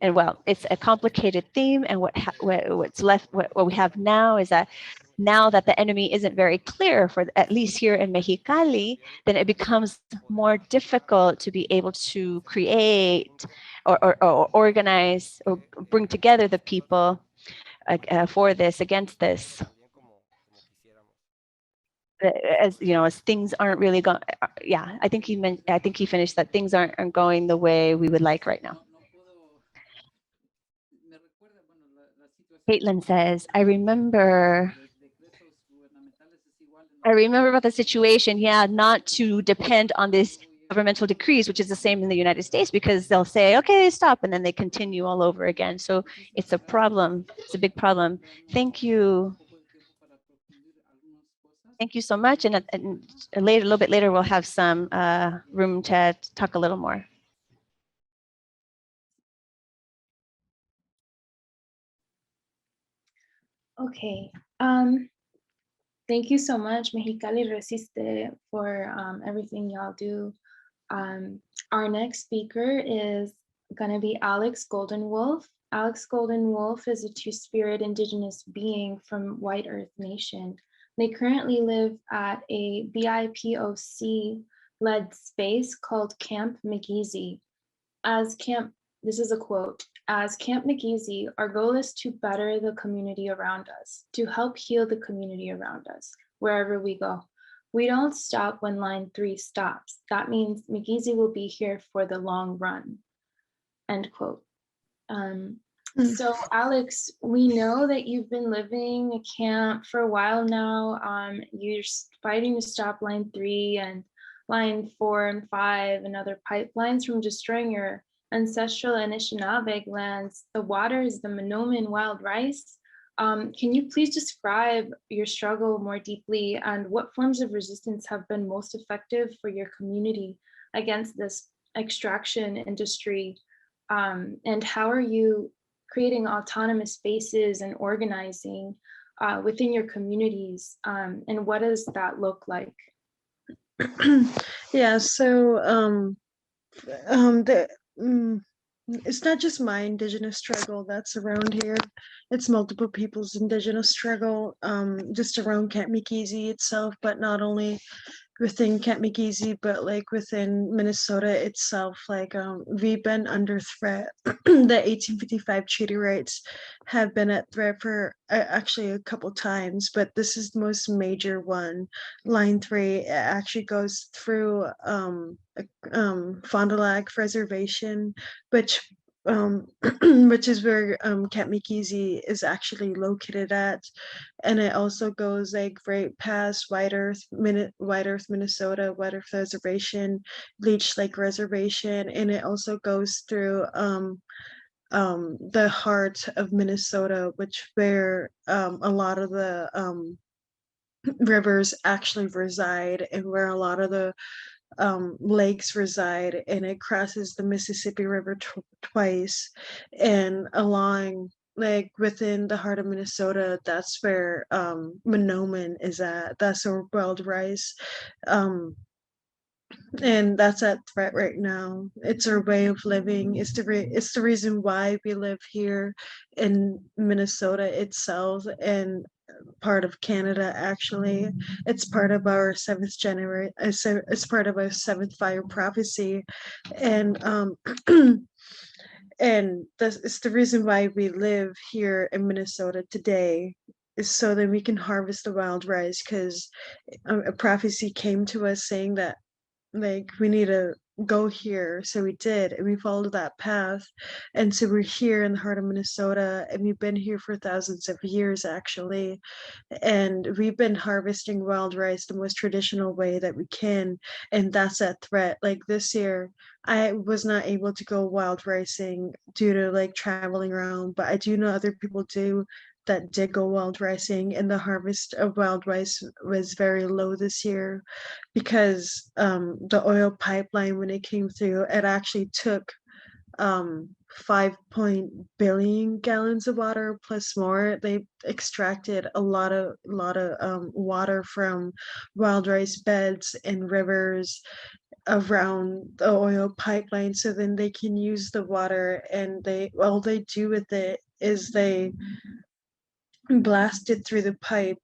And well, it's a complicated theme. And what's left, what we have now is that now that the enemy isn't very clear, for at least here in Mexicali, then it becomes more difficult to be able to create or organize or bring together the people for this, against this. As you know, as things aren't really going, yeah, I think he finished that things aren't going the way we would like right now. Caitlin says, I remember about the situation, yeah, not to depend on this governmental decrees, which is the same in the United States, because they'll say, okay, stop, and then they continue all over again. So it's a problem. It's a big problem. Thank you. Thank you so much. And a little bit later, we'll have some room to talk a little more. Okay. Thank you so much, Mexicali Resiste, for everything y'all do. Our next speaker is going to be Alex Goldenwolf. Alex Goldenwolf is a two-spirit indigenous being from White Earth Nation. They currently live at a BIPOC-led space called Camp McEasy. This is a quote, as Camp McEasy, our goal is to better the community around us, to help heal the community around us, wherever we go. We don't stop when line 3 stops. That means McEasy will be here for the long run, end quote. So Alex, we know that you've been living a camp for a while now. You're fighting to stop line 3 and line 4 and 5 and other pipelines from destroying your ancestral Anishinaabe lands. The waters, the Monoman wild rice. Can you please describe your struggle more deeply and what forms of resistance have been most effective for your community against this extraction industry? And how are you creating autonomous spaces and organizing within your communities? And what does that look like? Yeah, so it's not just my Indigenous struggle that's around here. It's multiple people's Indigenous struggle just around Camp Mikizi itself, but not only within Camp Mikizi, but like within Minnesota itself. Like we've been under threat. The 1855 treaty rights have been at threat for actually a couple times, but this is the most major one. Line 3 actually goes through Fond du Lac Reservation, which which is where Camp Mikizi is actually located at, and it also goes like right past White Earth, Minnesota, White Earth Reservation, Leech Lake Reservation, and it also goes through the heart of Minnesota, which where a lot of the rivers actually reside, and where a lot of the lakes reside, and it crosses the Mississippi River twice, and along like within the heart of Minnesota, that's where Monoman is at. That's our wild rice. And that's at threat right now. It's our way of living. It's the reason why we live here in Minnesota itself, and part of Canada actually. It's part of our seventh generation. It's part of our seventh fire prophecy, and and that's it's the reason why we live here in Minnesota today, is so that we can harvest the wild rice, because a prophecy came to us saying that like we need to go here, so we did, and we followed that path, and so we're here in the heart of Minnesota, and we've been here for thousands of years actually, and we've been harvesting wild rice the most traditional way that we can, and that's at threat. Like this year I was not able to go wild ricing due to like traveling around, but I do know other people do that did go wild ricing, and the harvest of wild rice was very low this year, because the oil pipeline, when it came through, it actually took 5 billion gallons of water plus more. They extracted a lot of water from wild rice beds and rivers around the oil pipeline, so then they can use the water, and they all they do with it is they blast it through the pipe,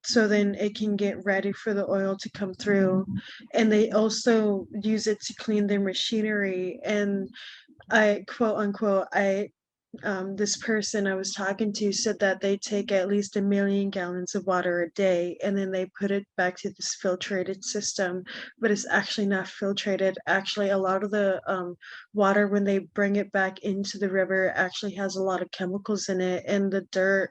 so then it can get ready for the oil to come through, and they also use it to clean their machinery. And I quote unquote, I this person I was talking to said that they take at least 1 million gallons of water a day, and then they put it back to this filtrated system, but it's actually not filtrated. Actually, a lot of the water, when they bring it back into the river, actually has a lot of chemicals in it, and the dirt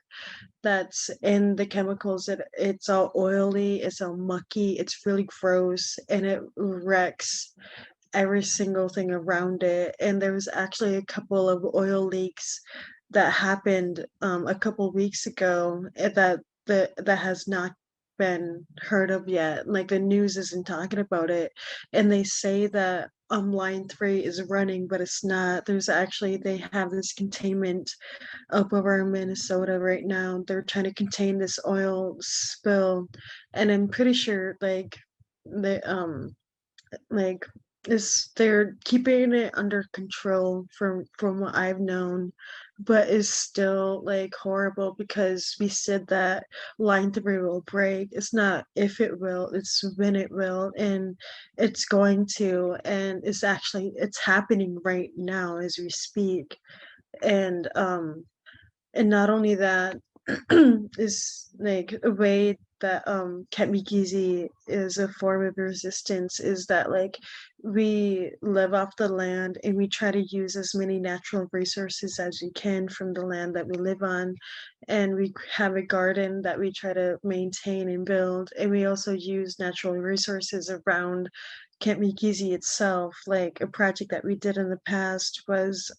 that's in the chemicals, it's all oily, it's all mucky, it's really gross, and it wrecks every single thing around it. And there was actually a couple of oil leaks that happened a couple weeks ago, that has not been heard of yet. Like the news isn't talking about it, and they say that line 3 is running, but it's not. There's actually, they have this containment up over Minnesota right now. They're trying to contain this oil spill, and I'm pretty sure they like is they're keeping it under control from what I've known, but is still like horrible, because we said that line 3 will break. It's not if it will, it's when it will, and it's going to, and it's happening right now as we speak. And not only that, is like a way that Kemikizi is a form of resistance, is that like we live off the land and we try to use as many natural resources as we can from the land that we live on, and we have a garden that we try to maintain and build, and we also use natural resources around Camp Mikizi itself. Like a project that we did in the past was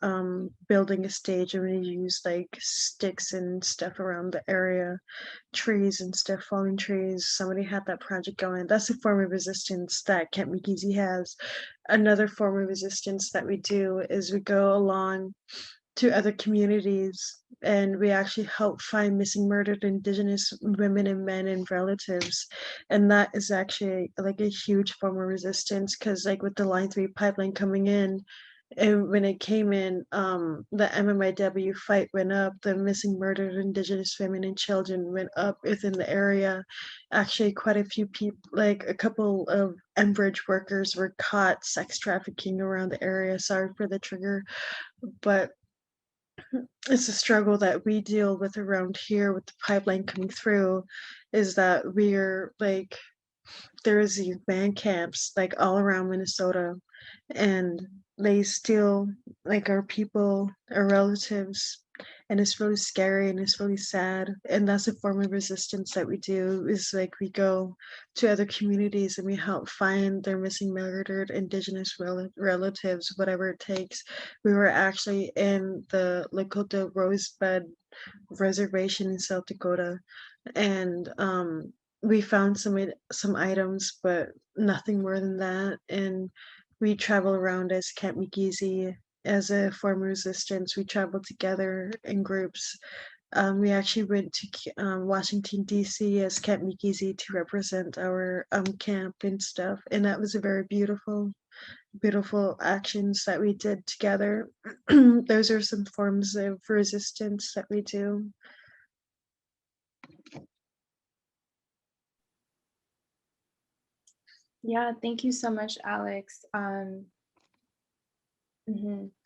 building a stage, and we used like sticks and stuff around the area, trees and stuff, falling trees. Somebody had that project going. That's a form of resistance that Camp Mikizi has. Another form of resistance that we do is we go along to other communities and we actually help find missing murdered indigenous women and men and relatives, and that is actually like a huge form of resistance, because like with the line 3 pipeline coming in, and when it came in, the MMIW fight went up, the missing murdered indigenous women and children went up within the area. Actually quite a few people, like a couple of Enbridge workers were caught sex trafficking around the area. Sorry for the trigger, but it's a struggle that we deal with around here with the pipeline coming through, is that we're like, there's these band camps like all around Minnesota, and they steal like our people, our relatives, and it's really scary and it's really sad. And that's a form of resistance that we do, is like we go to other communities and we help find their missing murdered indigenous relatives, whatever it takes. We were actually in the Lakota Rosebud Reservation in South Dakota, and we found some items, but nothing more than that. And we travel around as Camp Mikizi as a form of resistance. We travel together in groups. We actually went to Washington D.C. as Camp Mikizi to represent our camp and stuff, and that was a very beautiful, beautiful actions that we did together. Those are some forms of resistance that we do. Yeah, thank you so much, Alex.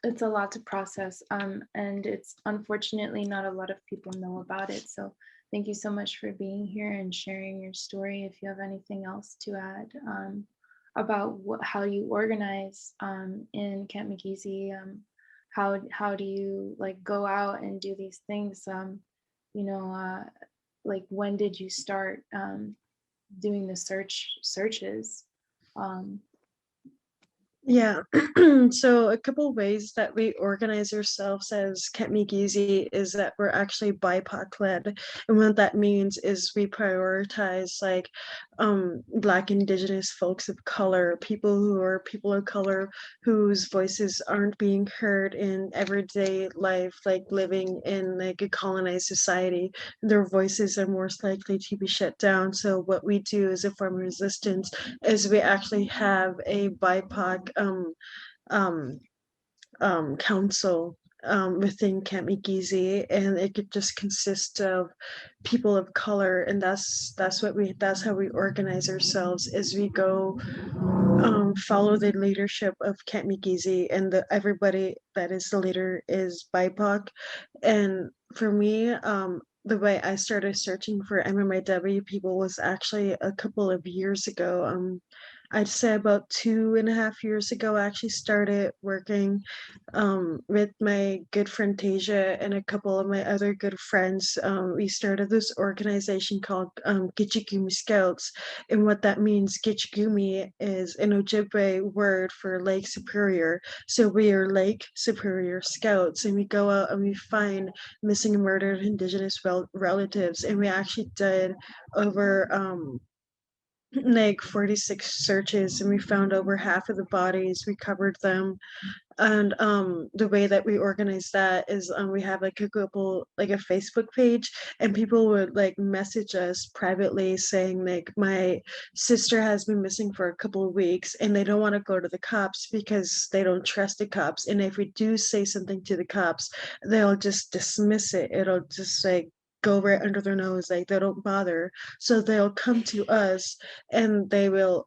It's a lot to process, and it's unfortunately not a lot of people know about it. So thank you so much for being here and sharing your story. If you have anything else to add about how you organize in Camp Mikizi, how do you like go out and do these things? Like when did you start doing the searches? Yeah, so a couple ways that we organize ourselves as Camp Mikizi is that we're actually BIPOC led. And what that means is we prioritize like Black, Indigenous folks of color, people who are people of color whose voices aren't being heard in everyday life, like living in like a colonized society. Their voices are most likely to be shut down. So what we do as a form of resistance is we actually have a BIPOC council within Camp Mikizi, and it could just consist of people of color, and that's how we organize ourselves. Is we go follow the leadership of Camp Mikizi, and everybody that is the leader is BIPOC. And for me, the way I started searching for MMIW people was actually a couple of years ago. I'd say about 2.5 years ago, I actually started working with my good friend Tasia and a couple of my other good friends. We started this organization called Gitchigumi Scouts. And what that means, Gitchigumi is an Ojibwe word for Lake Superior. So we are Lake Superior Scouts, and we go out and we find missing and murdered Indigenous relatives. And we actually did over like 46 searches, and we found over half of the bodies. We covered them, and the way that we organize that is we have like a couple, like a Facebook page, and people would like message us privately saying like, my sister has been missing for a couple of weeks and they don't want to go to the cops because they don't trust the cops, and if we do say something to the cops, they'll just dismiss it. It'll just like go right under their nose, like they don't bother. So they'll come to us and they will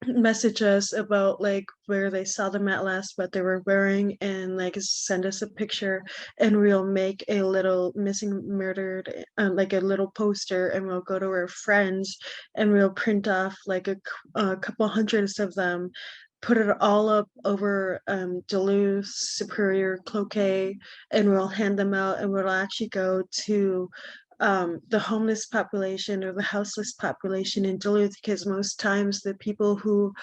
message us about like where they saw them at last, what they were wearing, and like send us a picture, and we'll make a little missing murdered like a little poster, and we'll go to our friends and we'll print off like a couple hundreds of them, put it all up over Duluth, Superior, Cloquet, and we'll hand them out, and we'll actually go to the homeless population or the houseless population in Duluth, because most times the people who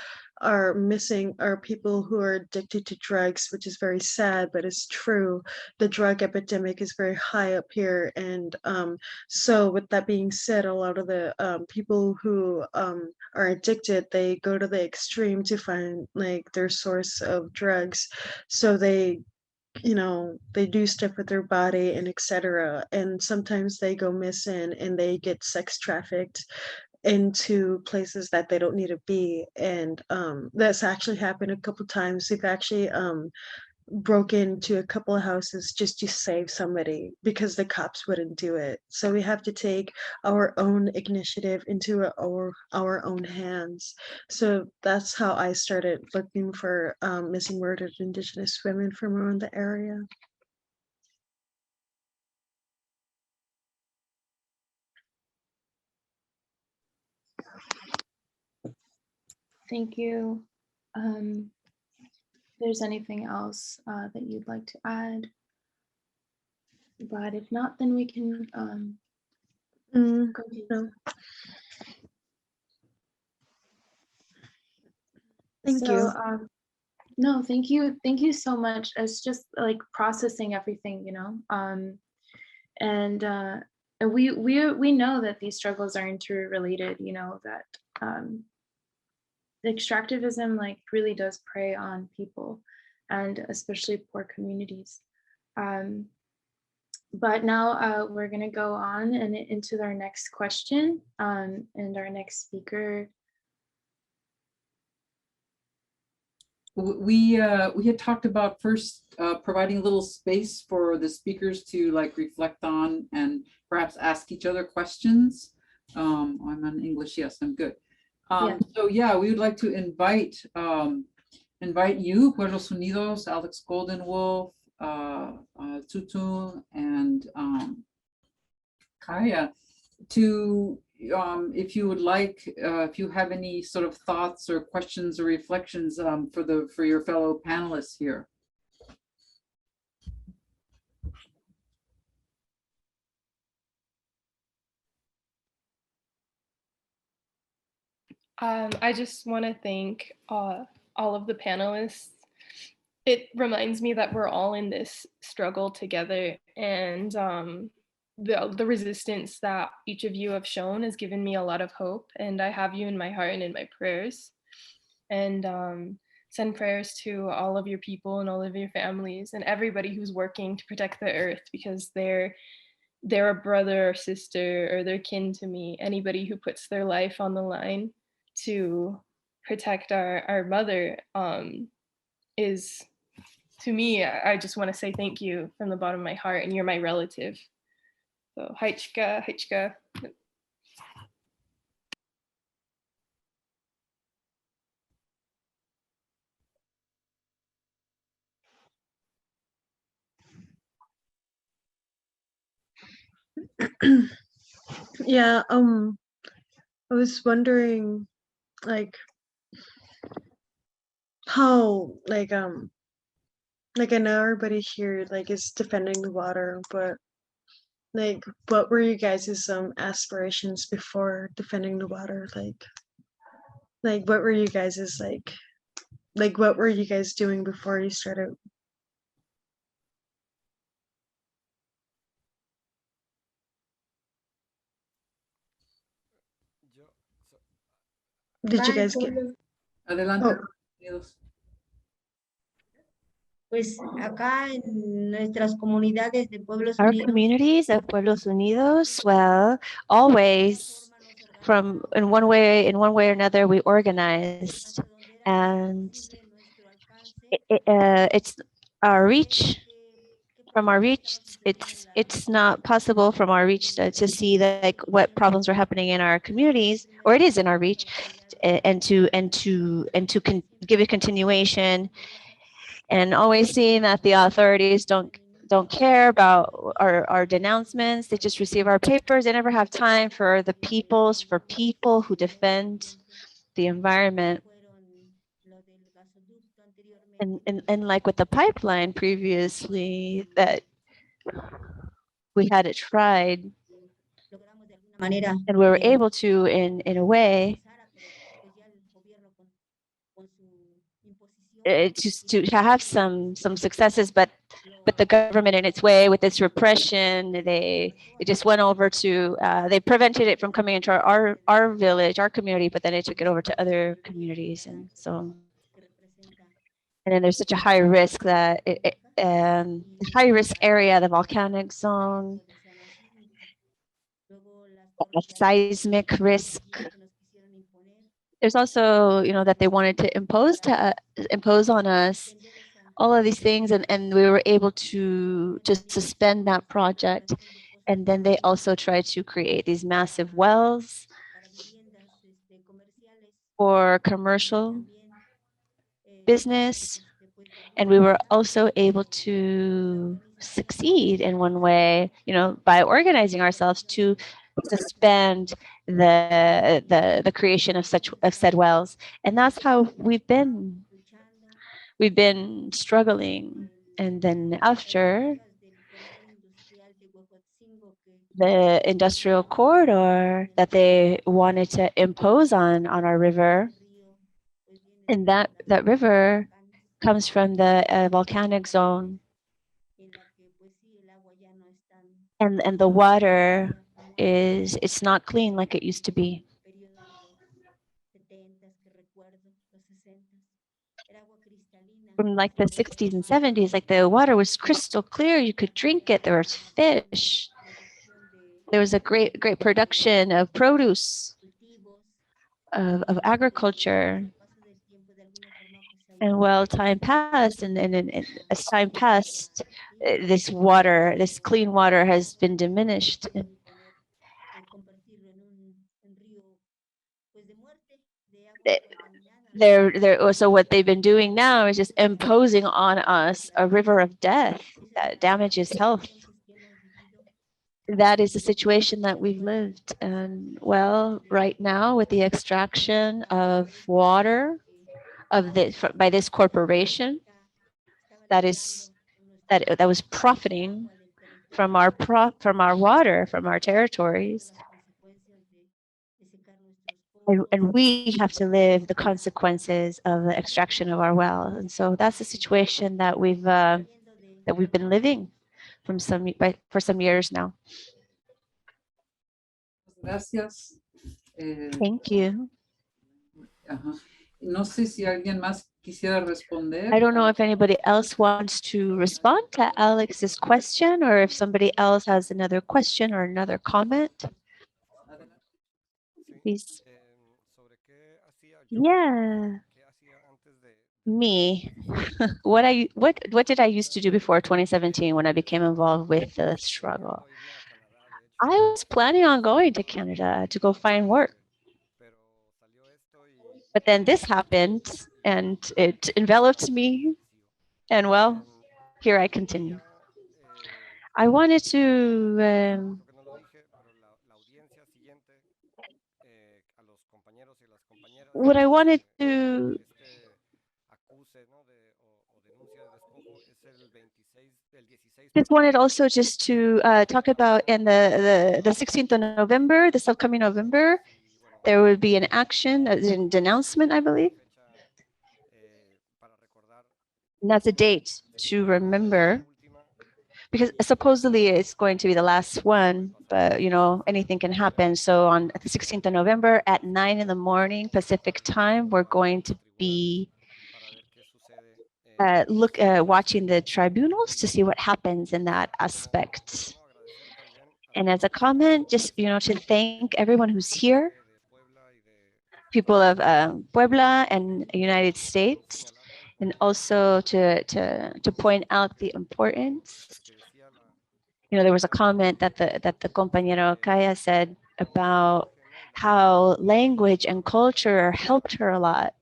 are missing are people who are addicted to drugs, which is very sad, but it's true. The drug epidemic is very high up here. And so with that being said, a lot of the people who are addicted, they go to the extreme to find like their source of drugs. So they they do stuff with their body and etc. And sometimes they go missing and they get sex trafficked into places that they don't need to be. And that's actually happened a couple times. We've actually broke into a couple of houses just to save somebody because the cops wouldn't do it. So we have to take our own initiative into our own hands. So that's how I started looking for missing murdered Indigenous women from around the area. Thank you. If there's anything else that you'd like to add, but if not, then we can continue. No. Thank you. No, thank you. Thank you so much. It's just like processing everything, and we know that these struggles are interrelated, that extractivism like really does prey on people, and especially poor communities. But now we're going to go on and into our next question, and our next speaker. We had talked about first providing a little space for the speakers to like reflect on and perhaps ask each other questions. I'm on English, yes, I'm good. So yeah, we would like to invite you, Pueblos Unidos, Alex Goldenwolf, Tutu, and Kaya, to if you would like, if you have any sort of thoughts or questions or reflections for your fellow panelists here. I just want to thank all of the panelists. It reminds me that we're all in this struggle together, and the resistance that each of you have shown has given me a lot of hope, and I have you in my heart and in my prayers. And send prayers to all of your people and all of your families and everybody who's working to protect the earth, because they're a brother or sister or they're kin to me. Anybody who puts their life on the line to protect our mother is, to me, I just want to say thank you from the bottom of my heart, and you're my relative. So haichka, haichka. Yeah, I was wondering like how like I know everybody here like is defending the water, but like what were you guys' aspirations before defending the water? Like what were you guys' like what were you guys doing before you started? Did you guys get Adelante. Pues acá en nuestras comunidades de Pueblos Our Unidos, communities of Pueblos Unidos, well, always in one way or another, we organized, and it's our reach. From our reach, it's not possible from our reach to see like what problems are happening in our communities, or it is in our reach. give a continuation, and always seeing that the authorities don't care about our denouncements. They just receive our papers. They never have time for the for people who defend the environment. And like with the pipeline previously, that we had it tried manera and we were able to in a way just to have some successes, but the government in its way with its repression, it just went over to they prevented it from coming into our village, our community, but then it took it over to other communities. And so, and then there's such a high risk that high risk area, the volcanic zone, a seismic risk. There's also, that they wanted to impose on us all of these things, and we were able to suspend that project. And then they also tried to create these massive wells for commercial business, and we were also able to succeed in one way, by organizing ourselves to suspend the creation of said wells. And that's how we've been struggling. And then after the industrial corridor that they wanted to impose on our river, and that river comes from the volcanic zone, and the water it's not clean like it used to be. From like the 60s and 70s, like the water was crystal clear, you could drink it, there was fish, there was a great production of produce, of agriculture. And well, time passed, and as time passed, this clean water has been diminished. So what they've been doing now is just imposing on us a river of death that damages health. That is the situation that we've lived. And well, right now with the extraction of water by this corporation that was profiting from our water, from our territories, and we have to live the consequences of the extraction of our well. And so that's the situation that we've been living for some years now. Gracias. Thank you. Ajá. No sé si alguien más quisiera responder. I don't know if anybody else wants to respond to Alex's question, or if somebody else has another question or another comment. Please. Yeah. Me. What did I used to do before 2017 when I became involved with the struggle? I was planning on going to Canada to go find work. But then this happened and it enveloped me. And well, here I continue. I wanted to what I wanted to just wanted also just to talk about in the 16th of November, this upcoming November, there would be an action, a denouncement, I believe. And that's a date to remember, because supposedly it's going to be the last one, but anything can happen. So on the 16th of November at 9 in the morning Pacific time, we're going to be watching the tribunals to see what happens in that aspect. And as a comment, just to thank everyone who's here, people of Puebla and United States, and also to point out the importance. There was a comment that the compañero Kaya said about how language and culture helped her a lot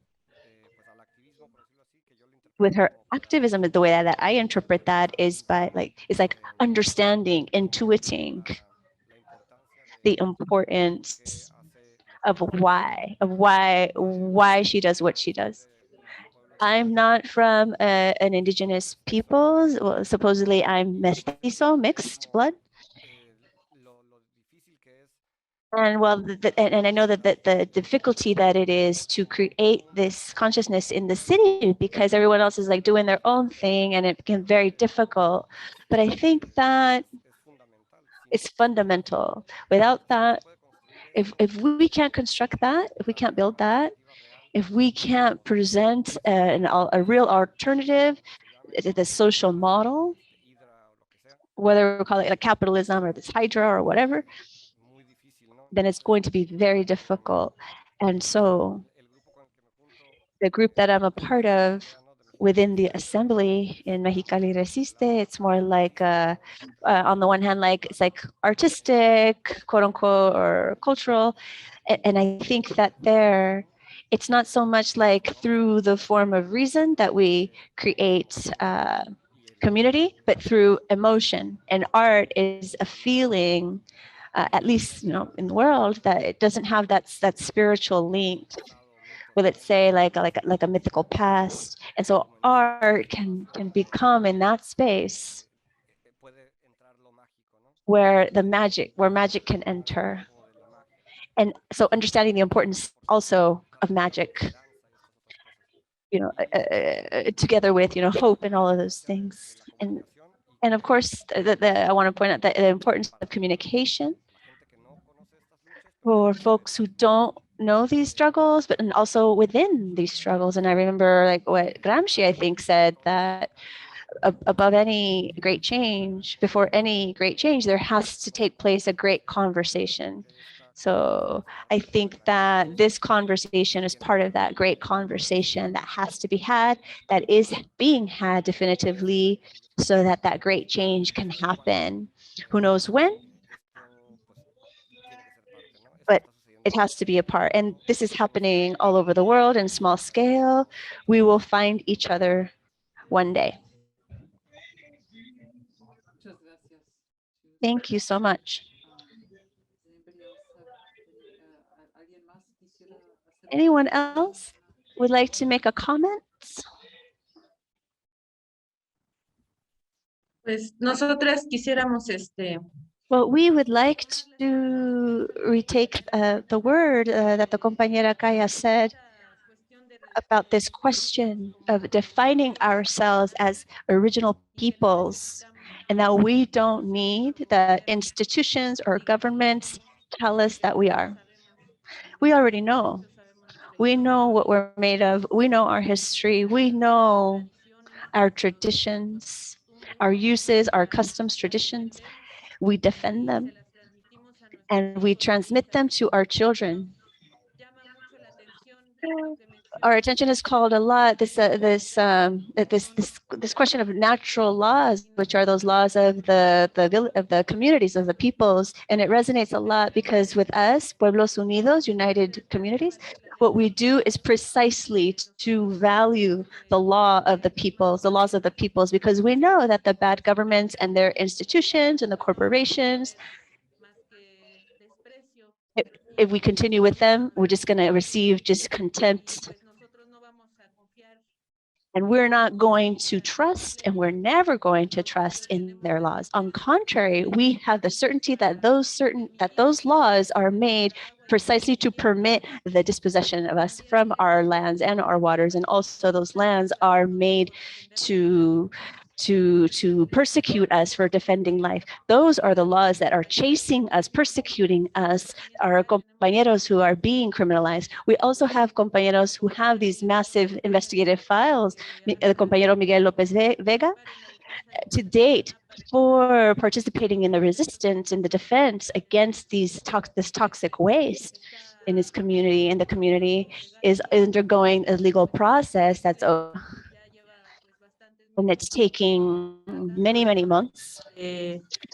with her activism. The way that I interpret that is by like understanding, intuiting the importance of why she does what she does. I'm not from an indigenous people. Well, supposedly I'm mestizo, mixed blood. And well, and I know that the difficulty that it is to create this consciousness in the city because everyone else is like doing their own thing and it became very difficult. But I think that it's fundamental. Without that, if we can't construct that, if we can't build that, if we can't present a real alternative, the social model, whether we call it like capitalism or this hydra or whatever, then it's going to be very difficult. And so the group that I'm a part of within the assembly in Mexicali Resiste, it's more like, on the one hand, like it's like artistic, quote unquote, or cultural. And I think that there, it's not so much like through the form of reason that we create community, but through emotion. And art is a feeling, at least in the world, that it doesn't have that spiritual link with, let's say, like a mythical past. And so art can become in that space where magic can enter. And so understanding the importance also of magic, together with hope and all of those things. And of course, I want to point out the importance of communication for folks who don't know these struggles, but and also within these struggles. And I remember like what Gramsci, I think, said that above any great change, before any great change, there has to take place a great conversation. So I think that this conversation is part of that great conversation that has to be had, that is being had definitively, so that that great change can happen. Who knows when? But it has to be a part. And this is happening all over the world in small scale. We will find each other one day. Muchas gracias. Thank you so much. Does anybody else have alguien más quisiera hacer una Anyone pregunta? else would like to make a comment? Pues nosotras quisiéramos Well, we would like to retake the word that the compañera Kaya said about this question of defining ourselves as original peoples, and that we don't need the institutions or governments tell us that we are. We already know. We know what we're made of. We know our history. We know our traditions, our uses, our customs, traditions. We defend them and we transmit them to our children. Our attention is called a lot this question of natural laws, which are those laws of the communities, of the peoples, and it resonates a lot because with us, Pueblos Unidos, United Communities, what we do is precisely to value the law of the peoples, the laws of the peoples, because we know that the bad governments and their institutions and the corporations, if we continue with them, we're just going to receive just contempt. And we're not going to trust, and we're never going to trust in their laws. On contrary, we have the certainty that those laws are made precisely to permit the dispossession of us from our lands and our waters, and also those lands are made to persecute us for defending life. Those are the laws that are chasing us, persecuting us, our compañeros who are being criminalized. We also have compañeros who have these massive investigative files. El compañero Miguel López Vega, to date, for participating in the resistance, in the defense against this toxic waste in his community, and the community is undergoing a legal process that's and it's taking many months,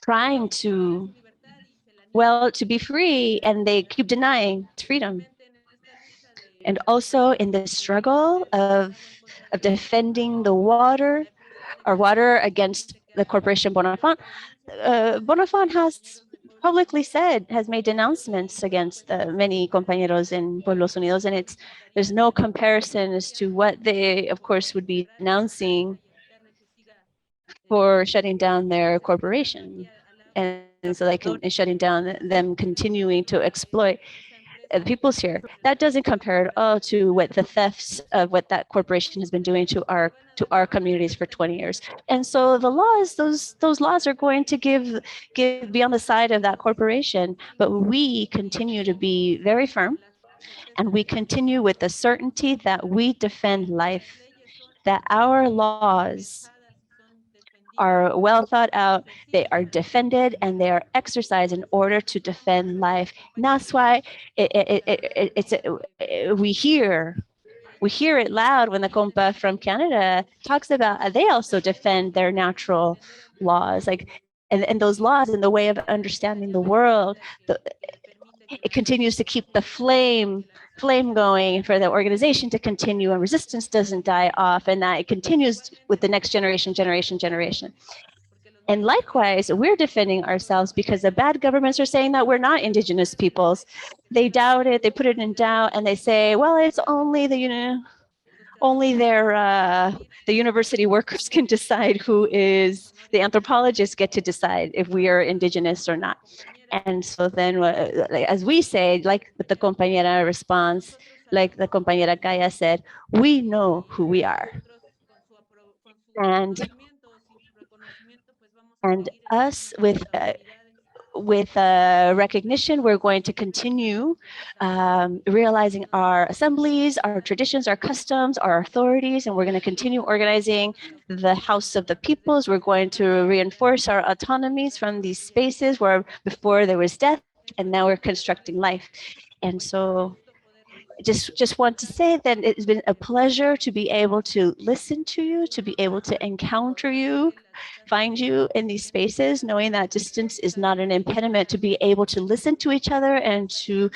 trying to well, to be free, and they keep denying freedom. And also in the struggle of defending the water, our water against the corporation Bonafont, Bonafont has publicly said, has made denouncements against many compañeros in Pueblos Unidos, and there's no comparison as to what they, of course, would be denouncing for shutting down their corporation. And so they can, and shutting down them continuing to exploit the peoples here. That doesn't compare at all to what the thefts of what that corporation has been doing to our communities for 20 years. And so the laws, those laws are going to be on the side of that corporation, but we continue to be very firm, and we continue with the certainty that we defend life, that our laws are well thought out, they are defended, and they are exercised in order to defend life. And that's why we hear it loud when the compa from Canada talks about they also defend their natural laws, like and those laws and the way of understanding the world. It continues to keep the flame going for the organization to continue, and resistance doesn't die off, and that it continues with the next generation. And likewise, we're defending ourselves because the bad governments are saying that we're not indigenous peoples. They doubt it, they put it in doubt, and they say, well, it's only only the university workers can decide who is, the anthropologists get to decide if we are indigenous or not. And so then, as we say, like the compañera response, like the compañera Kaya said, we know who we are. And us with recognition, we're going to continue realizing our assemblies, our traditions, our customs, our authorities, and we're going to continue organizing the House of the Peoples. We're going to reinforce our autonomies from these spaces where before there was death, and now we're constructing life. And so just want to say that it's been a pleasure to be able to listen to you, to be able to encounter you, find you in these spaces, knowing that distance is not an impediment to be able to listen to each other and to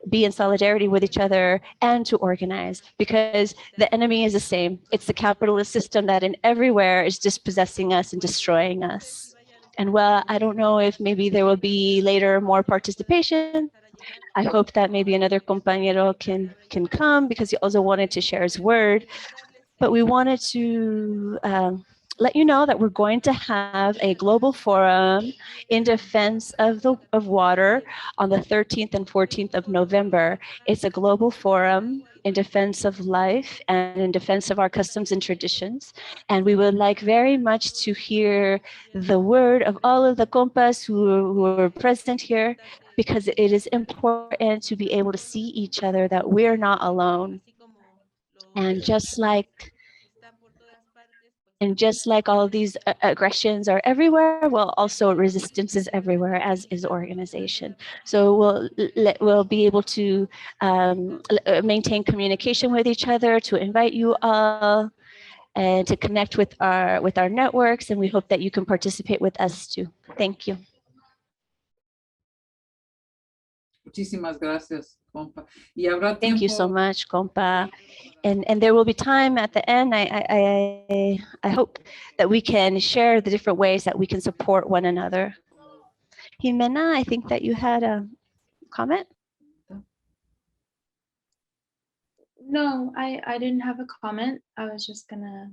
be in solidarity with each other and to organize, because the enemy is the same. It's the capitalist system that in everywhere is dispossessing us and destroying us. And well, I don't know if maybe there will be later more participation. I hope that maybe another compañero can come because he also wanted to share his word. But we wanted to let you know that we're going to have a global forum in defense of water on the 13th and 14th of November. It's a global forum in defense of life and in defense of our customs and traditions. And we would like very much to hear the word of all of the compas who are present here, because it is important to be able to see each other, that we're not alone. And just like all of these aggressions are everywhere, well, also resistance is everywhere, as is organization. So we'll be able to maintain communication with each other, to invite you all, and to connect with our networks. And we hope that you can participate with us too. Thank you. Muchísimas gracias, compa. Y habrá Thank you so tiempo. much, compa. And there will be time at the end. I hope that we can share the different ways that we can support one another. Jimena, I think that you had a comment. No, I didn't have a comment. I was just gonna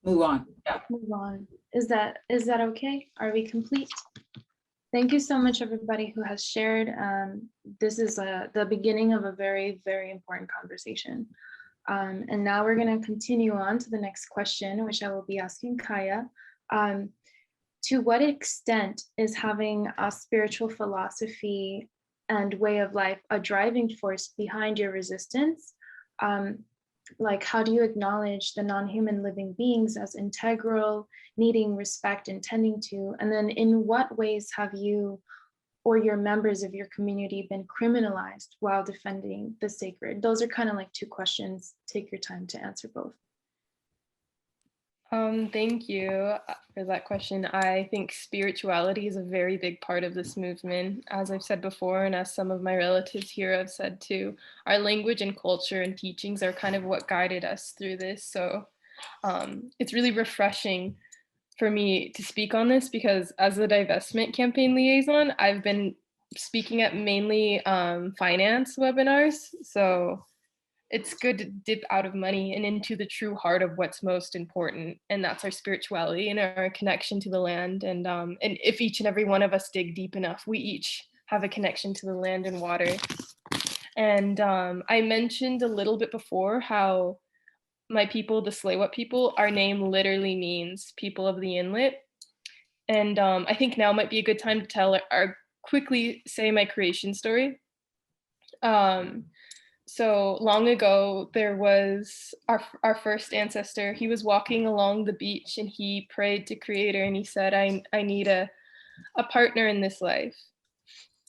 Move on. Yeah. move on. Is that okay? Are we complete? Thank you so much, everybody who has shared. This is the beginning of a very, very important conversation. And now we're going to continue on to the next question, which I will be asking Kaya. To what extent is having a spiritual philosophy and way of life a driving force behind your resistance? Like, how do you acknowledge the non-human living beings as integral, needing respect and tending to? And then in what ways have you or your members of your community been criminalized while defending the sacred? Those are kind of like two questions. Take your time to answer both. Thank you for that question. I think spirituality is a very big part of this movement. As I've said before, and as some of my relatives here have said too, our language and culture and teachings are kind of what guided us through this. So it's really refreshing for me to speak on this, because as a divestment campaign liaison, I've been speaking at mainly finance webinars. So it's good to dip out of money and into the true heart of what's most important, and that's our spirituality and our connection to the land. And if each and every one of us dig deep enough, we each have a connection to the land and water. And I mentioned a little bit before how my people, the Tsleil-Waututh people, our name literally means people of the inlet. And I think now might be a good time to tell or quickly say my creation story. So long ago, there was our first ancestor. He was walking along the beach and he prayed to Creator and he said, I need a partner in this life.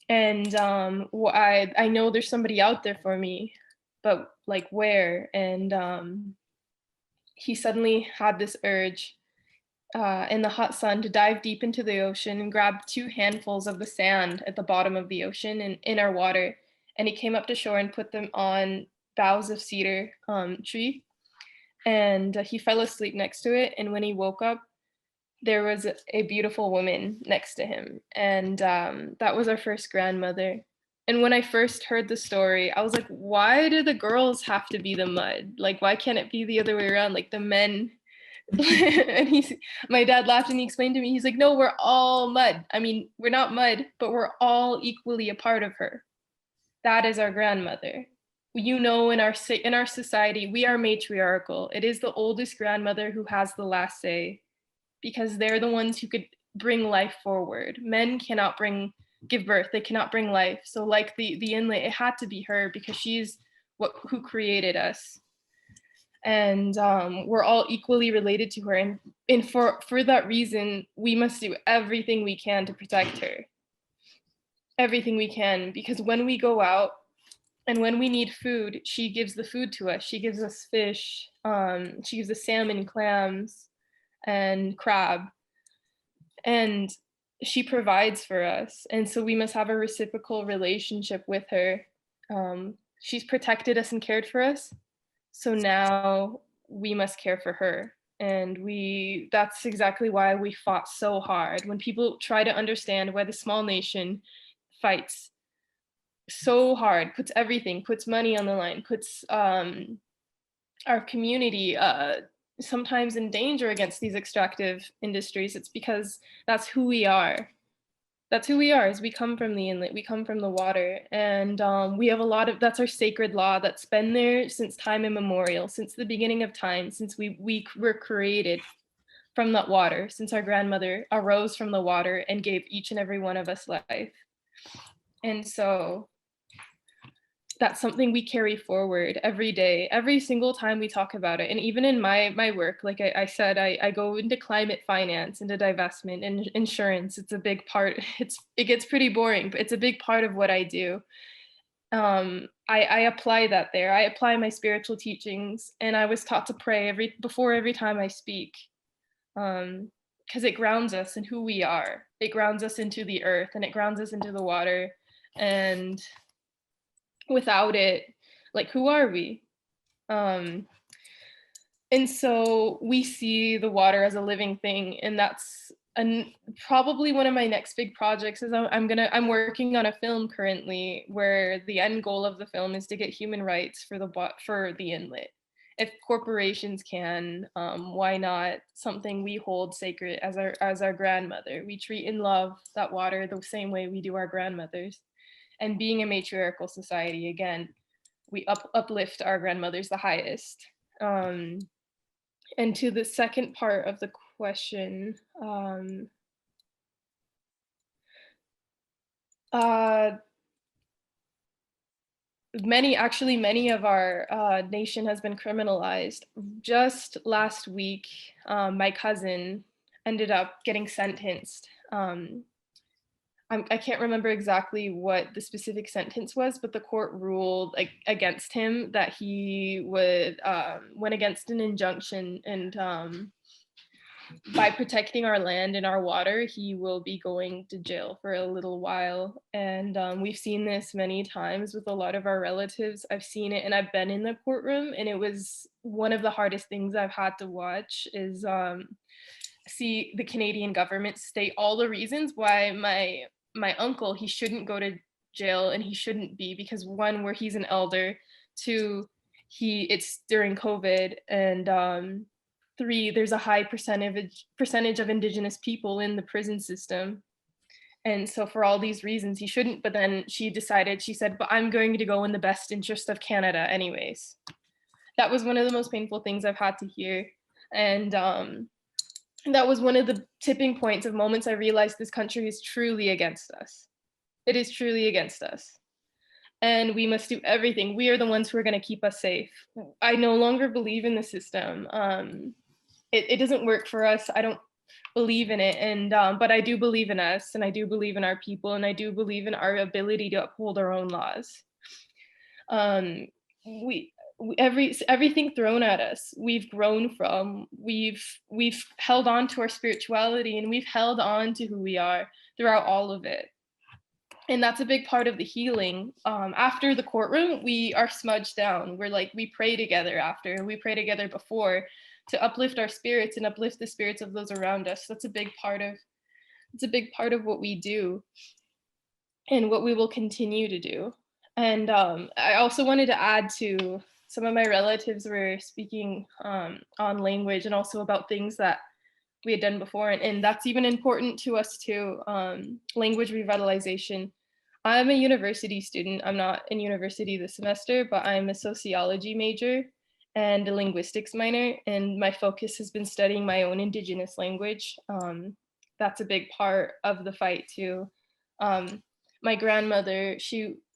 And I know there's somebody out there for me, but like where? And he suddenly had this urge in the hot sun to dive deep into the ocean and grab 2 handfuls of the sand at the bottom of the ocean and in our water. And he came up to shore and put them on boughs of cedar tree. And he fell asleep next to it. And when he woke up, there was a beautiful woman next to him. And that was our first grandmother. And when I first heard the story, I was like, why do the girls have to be the mud? Like, why can't it be the other way around? Like the men. And my dad laughed and he explained to me, he's like, no, we're all mud. I mean, we're not mud, but we're all equally a part of her. That is our grandmother. You know, in our society, we are matriarchal. It is the oldest grandmother who has the last say, because they're the ones who could bring life forward. Men cannot give birth. They cannot bring life. So like the inlet, it had to be her because she's who created us. And we're all equally related to her. And for that reason, we must do everything we can to protect her. Everything we can, because when we go out and when we need food, she gives the food to us. She gives us fish. She gives us salmon, clams, and crab. And she provides for us. And so we must have a reciprocal relationship with her. She's protected us and cared for us. So now we must care for her. And that's exactly why we fought so hard. When people try to understand why the small nation fights so hard, puts money on the line, puts our community sometimes in danger against these extractive industries, it's because that's who we are. That's who we are, is we come from the inlet, we come from the water, and we have that's our sacred law that's been there since time immemorial, since the beginning of time, since we were created from that water, since our grandmother arose from the water and gave each and every one of us life. And so that's something we carry forward every day, every single time we talk about it. And even in my work, like I said, I go into climate finance, into divestment and insurance. It's a big part. It gets pretty boring, but it's a big part of what I do. I apply that there. I apply my spiritual teachings, and I was taught to pray before every time I speak, because it grounds us in who we are. It grounds us into the earth, and it grounds us into the water. And without it, like, who are we? And so we see the water as a living thing, and that's probably one of my next big projects. Is I'm working on a film currently where the end goal of the film is to get human rights for the inlet. If corporations can, why not something we hold sacred as our grandmother? We treat and love that water the same way we do our grandmothers. And being a matriarchal society, again, we uplift our grandmothers the highest. And to the second part of the question, many of our nation has been criminalized. Just last week, my cousin ended up getting sentenced. I can't remember exactly what the specific sentence was, but the court ruled against him, that he went against an injunction and by protecting our land and our water, he will be going to jail for a little while. And we've seen this many times with a lot of our relatives. I've seen it and I've been in the courtroom, and it was one of the hardest things I've had to watch is see the Canadian government state all the reasons why my uncle, he shouldn't go to jail and he shouldn't be, because one, where he's an elder, two, it's during COVID, and three, there's a high percentage of Indigenous people in the prison system. And so for all these reasons, he shouldn't. But then she said, but I'm going to go in the best interest of Canada anyways. That was one of the most painful things I've had to hear. And that was one of the tipping points of moments I realized this country is truly against us. It is truly against us. And we must do everything. We are the ones who are going to keep us safe. I no longer believe in the system. It doesn't work for us. I don't believe in it. And but I do believe in us, and I do believe in our people, and I do believe in our ability to uphold our own laws. Everything thrown at us, we've grown from. We've held on to our spirituality, and we've held on to who we are throughout all of it. And that's a big part of the healing. After the courtroom, we are smudged down. We pray together after, we pray together before, to uplift our spirits and uplift the spirits of those around us. That's a big part of what we do and what we will continue to do. And I also wanted to add to, some of my relatives were speaking on language and also about things that we had done before. And that's even important to us too, language revitalization. I'm a university student. I'm not in university this semester, but I'm a sociology major and a linguistics minor. And my focus has been studying my own Indigenous language. That's a big part of the fight too. My grandmother,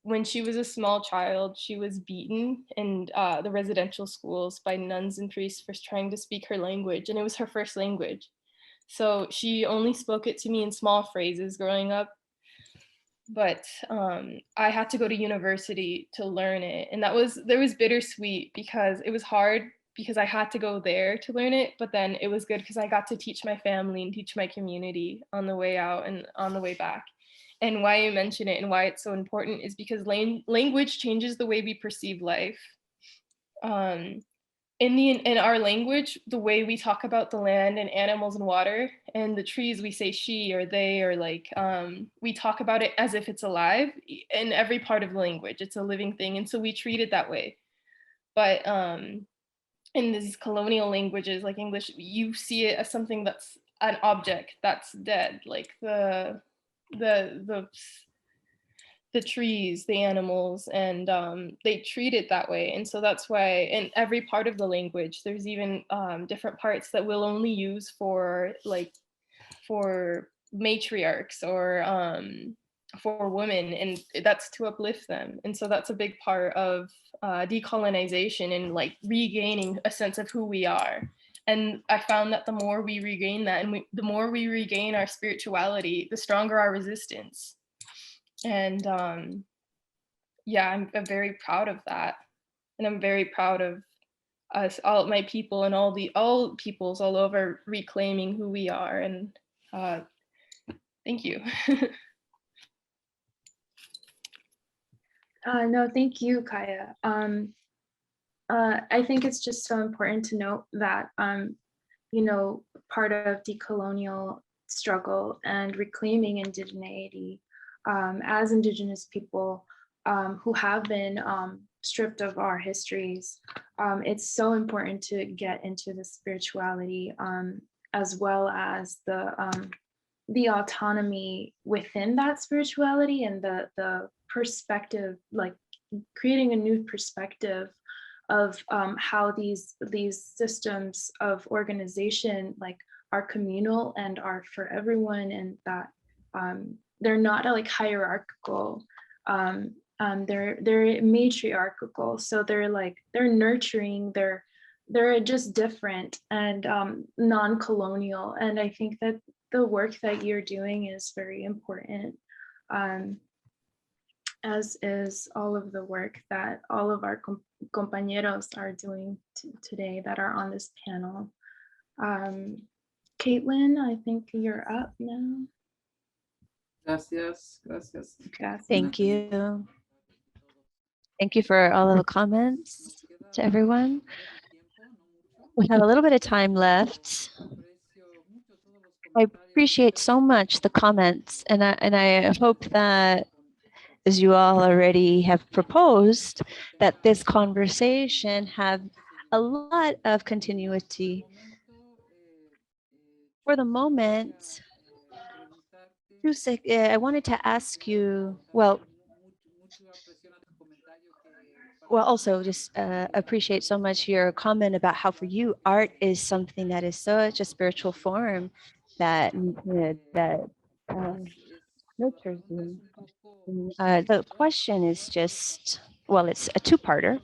when she was a small child, she was beaten in the residential schools by nuns and priests for trying to speak her language. And it was her first language. So she only spoke it to me in small phrases growing up. But I had to go to university to learn it. And there was bittersweet, because it was hard because I had to go there to learn it. But then it was good because I got to teach my family and teach my community on the way out and on the way back. And why I mention it and why it's so important is because language changes the way we perceive life. In our language, the way we talk about the land and animals and water and the trees, we say she or they, or we talk about it as if it's alive in every part of the language. It's a living thing. And so we treat it that way. But in these colonial languages like English, you see it as something that's an object that's dead, like the trees, the animals, and they treat it that way. And so that's why in every part of the language, there's even different parts that we'll only use for matriarchs or for women, and that's to uplift them. And so that's a big part of decolonization and regaining a sense of who we are. And I found that the more we regain that, and the more we regain our spirituality, the stronger our resistance. And yeah, I'm very proud of that. And I'm very proud of us, all my people, and all peoples all over reclaiming who we are. And thank you. No, thank you, Kaya. I think it's just so important to note that, part of decolonial struggle and reclaiming indigeneity as Indigenous people who have been stripped of our histories, it's so important to get into the spirituality as well as the autonomy within that spirituality and the perspective, creating a new perspective of how these systems of organization are communal and are for everyone, and that they're not hierarchical, they're matriarchal, so they're nurturing, they're just different and non-colonial. And I think that the work that you're doing is very important, as is all of the work that all of our compañeros are doing today that are on this panel. Caitlin, I think you're up now. Gracias, gracias. Gracias. Thank you. Thank you for all of the comments to everyone. We have a little bit of time left. I appreciate so much the comments, and I hope that, as you all already have proposed, that this conversation have a lot of continuity. For the moment, I wanted to ask you, well, also just appreciate so much your comment about how for you art is something that is such a spiritual form that nurtures you. The question is just, well, it's a two-parter.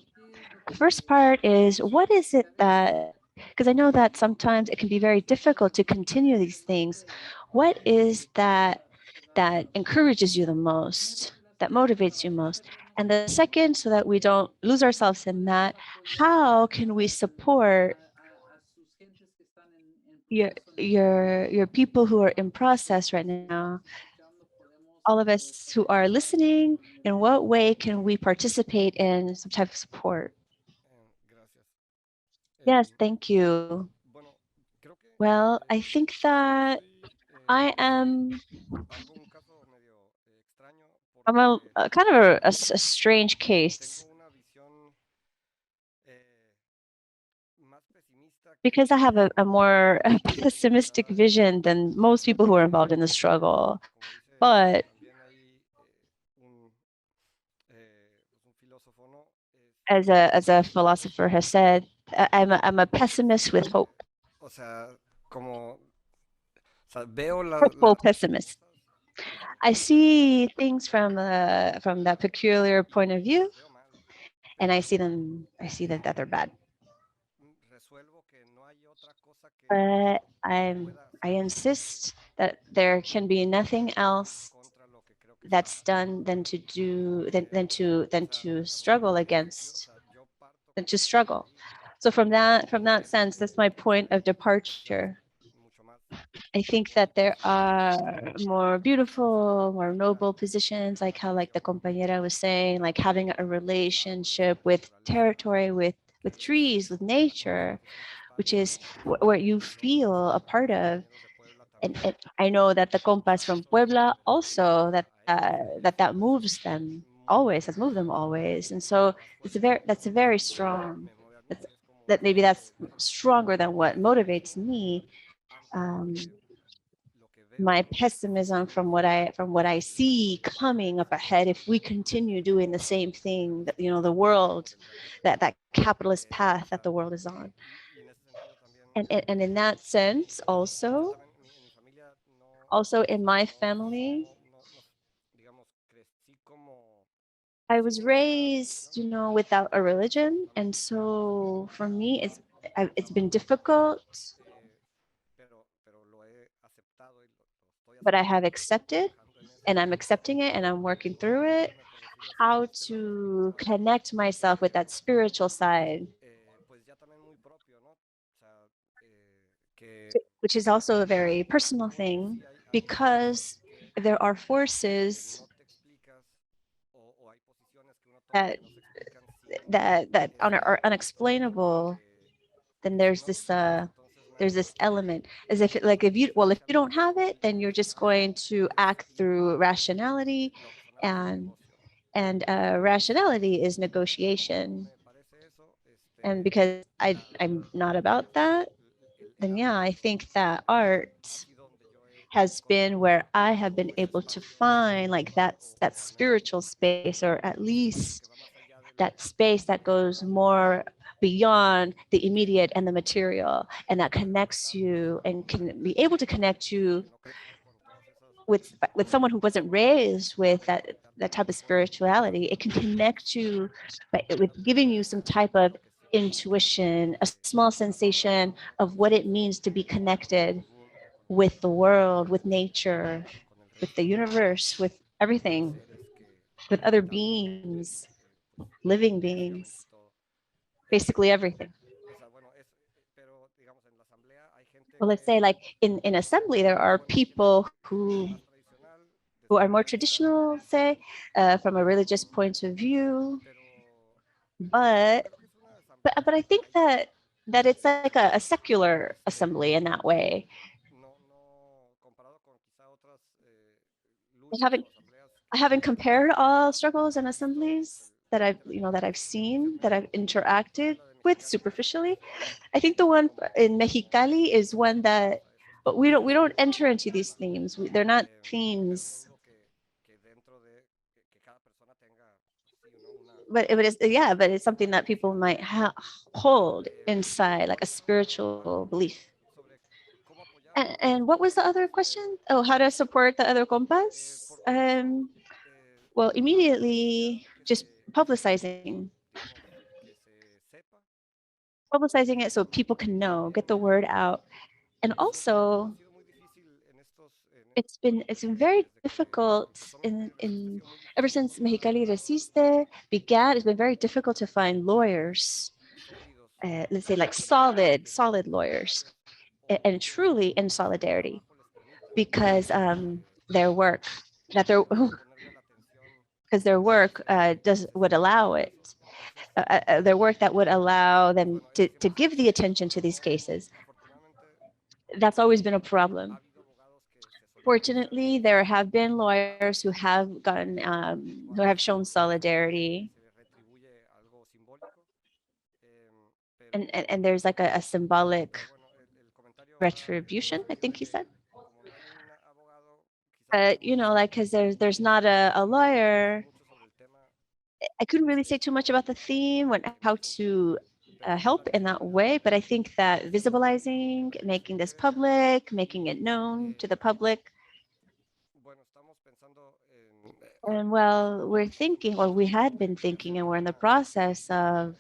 The first part is, what is it that, because I know that sometimes it can be very difficult to continue these things. What is that encourages you the most, that motivates you most? And the second, so that we don't lose ourselves in that, how can we support your people who are in process right now? All of us who are listening, in what way can we participate in some type of support? Yes, thank you. Well, I think that I'm a kind of a strange case because I have a more pessimistic vision than most people who are involved in the struggle. But as a philosopher has said, I'm a pessimist with hope. Hopeful pessimist. I see things from that peculiar point of view, and I see that they're bad. But I insist that there can be nothing else that's done than to struggle against, than to struggle. So from that sense, that's my point of departure. I think that there are more beautiful, more noble positions, like how, like the compañera was saying, like having a relationship with territory, with trees, with nature, which is where you feel a part of. And I know that the compas from Puebla also, that moves them always, has moved them always. And so that's a very strong, that's stronger than what motivates me. Um, my pessimism from what I see coming up ahead, if we continue doing the same thing, that the world, that capitalist path that the world is on. And in that sense, also in my family, I was raised, without a religion, and so for me, it's been difficult, but I have accepted, and I'm accepting it, and I'm working through it. How to connect myself with that spiritual side, which is also a very personal thing, because there are forces that are unexplainable. Then there's this element, as if if you don't have it, then you're just going to act through rationality, and rationality is negotiation. And because I'm not about that, then yeah, I think that art has been where I have been able to find like that spiritual space, or at least that space that goes more beyond the immediate and the material, and that connects you and can be able to connect you with someone who wasn't raised with that type of spirituality. It can connect you with giving you some type of intuition, a small sensation of what it means to be connected with the world, with nature, with the universe, with everything, with other beings, living beings, basically everything. Well, let's say like in assembly, there are people who are more traditional, say, from a religious point of view, but but I think that it's like a secular assembly in that way. I haven't I haven't compared all struggles and assemblies that I've seen, that I've interacted with superficially. I think the one in Mexicali is one that, but we don't enter into these themes. They're not themes. But it is, yeah, but it's something that people might hold inside, like a spiritual belief. And what was the other question? Oh, how to support the other compas? Well, immediately just publicizing it so people can know, get the word out. And also, it's been very difficult in ever since Mexicali Resiste began. It's been very difficult to find lawyers, let's say like solid lawyers, and truly in solidarity, because their work that their because their work would allow it. Their work that would allow them to give the attention to these cases. That's always been a problem. Fortunately, there have been lawyers who have shown solidarity, and there's like a symbolic retribution, I think he said. Like because there's not a lawyer. I couldn't really say too much about the theme, how to help in that way, but I think that visibilizing, making this public, making it known to the public. And well, we had been thinking, and we're in the process of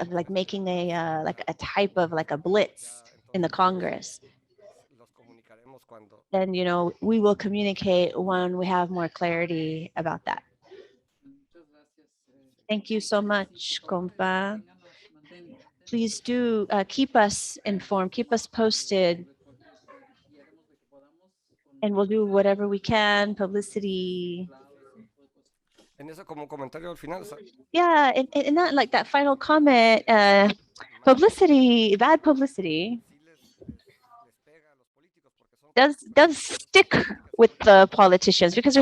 like making a type of like a blitz in the Congress. Then, we will communicate when we have more clarity about that. Thank you so much, compa. Please do keep us informed, keep us posted, and we'll do whatever we can, publicity. Yeah, and that, like that final comment, publicity, bad publicity does stick with the politicians, because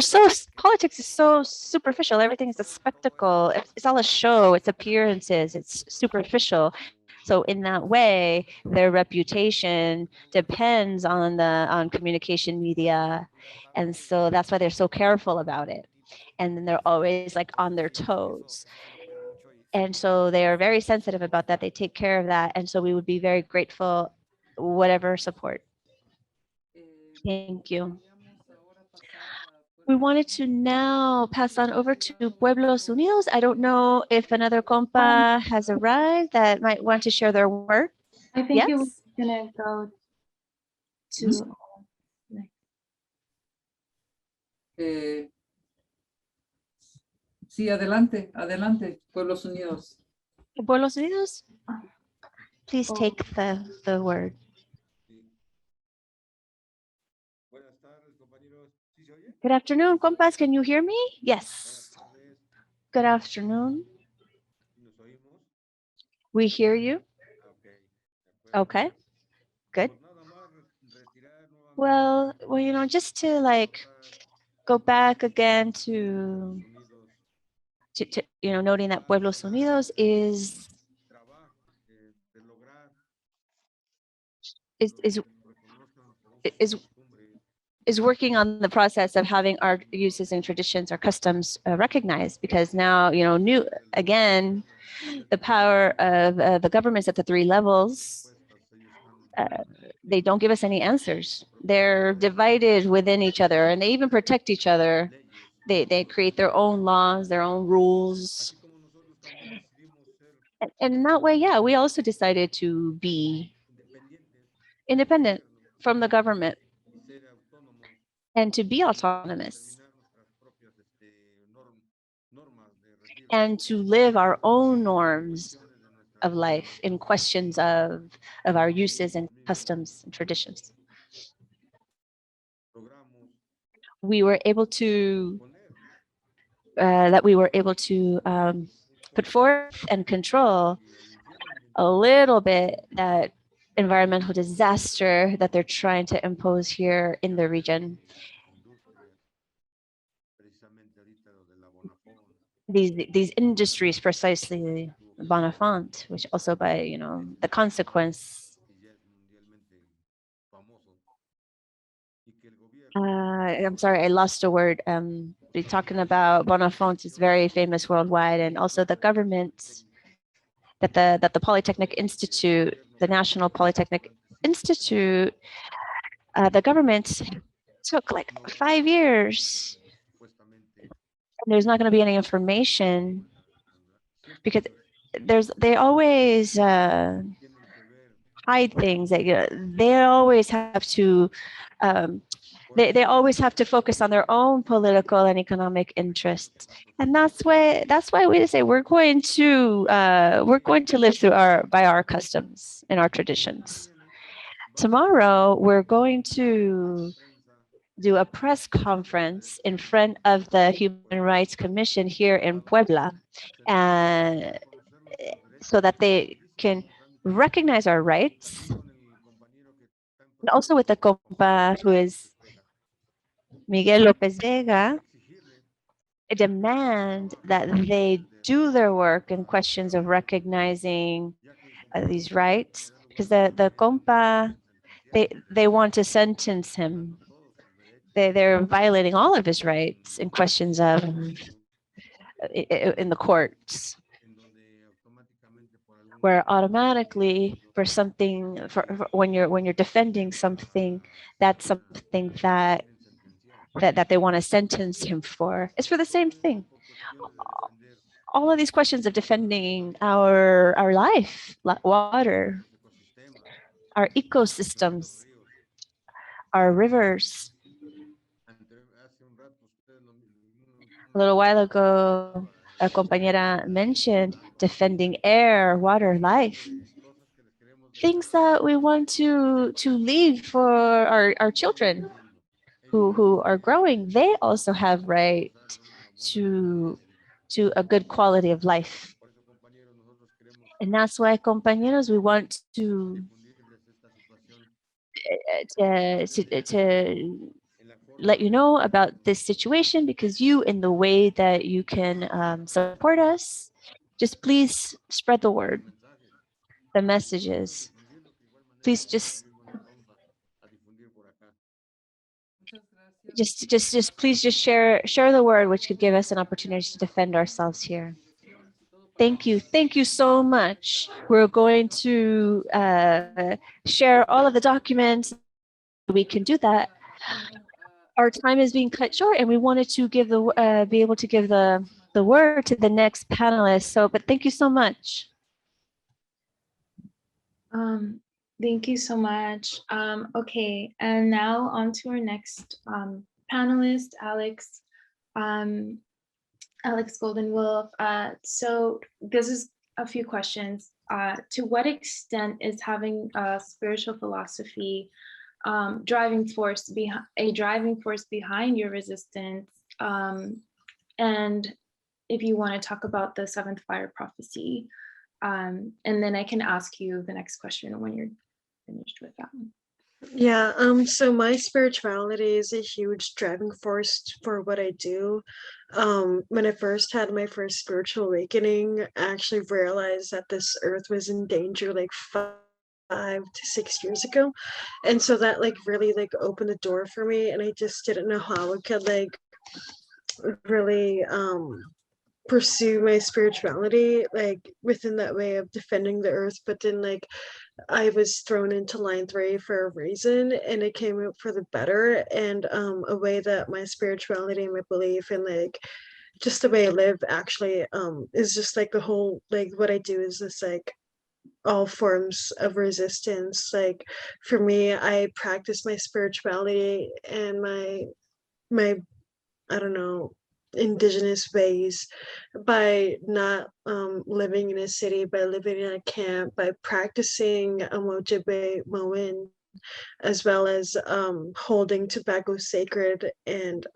politics is so superficial. Everything is a spectacle. It's all a show. It's appearances. It's superficial. So in that way, their reputation depends on communication media, and so that's why they're so careful about it. And then they're always like on their toes. And so they are very sensitive about that. They take care of that. And so we would be very grateful, whatever support. Thank you. We wanted to now pass on over to Pueblos Unidos. I don't know if another compa has arrived that might want to share their work. I think it Yes? was gonna go to Sí, adelante, adelante, Pueblos Unidos. Pueblos Unidos, please take the word. Good afternoon, compas. Can you hear me? Yes. Good afternoon. We hear you. Okay. Good. Well, just to like go back again to noting that Pueblos Unidos is is working on the process of having our uses and traditions, our customs recognized, because now, new again, the power of the governments at the three levels, they don't give us any answers. They're divided within each other, and they even protect each other. They create their own laws, their own rules. And in that way, yeah, we also decided to be independent from the government and to be autonomous and to live our own norms of life, in questions of our uses and customs and traditions. We were able to put forth and control a little bit that environmental disaster that they're trying to impose here in the region. These industries, precisely Bonafont, which also by the consequence. I'm sorry, I lost a word. We're talking about Bonafont is very famous worldwide, and also the government that the Polytechnic Institute, the National Polytechnic Institute, the government took like 5 years. And there's not going to be any information because they always hide things. They always have to um, they always have to focus on their own political and economic interests, and that's why we say we're going to live through our customs and our traditions. Tomorrow we're going to do a press conference in front of the Human Rights Commission here in Puebla, and so that they can recognize our rights, and also with the compa who is Miguel Lopez Vega, demand that they do their work in questions of recognizing these rights, because the compa, they want to sentence him. They're violating all of his rights in questions of in the courts, where automatically for something for when you're defending something, that's something that they want to sentence him for. It's for the same thing. All of these questions of defending our life, water, our ecosystems, our rivers. A little while ago, a compañera mentioned defending air, water, life. Things that we want to leave for our children who are growing. They also have right to a good quality of life. And that's why, compañeros, we want to let you know about this situation, because you, in the way that you can support us, just please spread the word, the messages. Please please just share the word, which could give us an opportunity to defend ourselves here. Thank you so much. We're going to share all of the documents. We can do that. Our time is being cut short, and we wanted to give be able to give the word to the next panelist. So, but thank you so much. Thank you so much. Okay, and now on to our next panelist, Alex. Alex Goldenwolf. So this is a few questions. To what extent is having a spiritual philosophy a driving force behind your resistance? And if you want to talk about the seventh fire prophecy, and then I can ask you the next question when you're finished with that one. Yeah, so my spirituality is a huge driving force for what I do. When I first had my first spiritual awakening, I actually realized that this earth was in danger like 5 to 6 years ago. And so that like really like opened the door for me, and I just didn't know how I could like really pursue my spirituality like within that way of defending the earth. But then like I was thrown into line 3 for a reason, and it came out for the better, and a way that my spirituality and my belief and like just the way I live actually is just like the whole like what I do is just like all forms of resistance. Like for me, I practice my spirituality and my I don't know, indigenous ways by not living in a city, by living in a camp, by practicing Mojibe Moen, as well as holding tobacco sacred and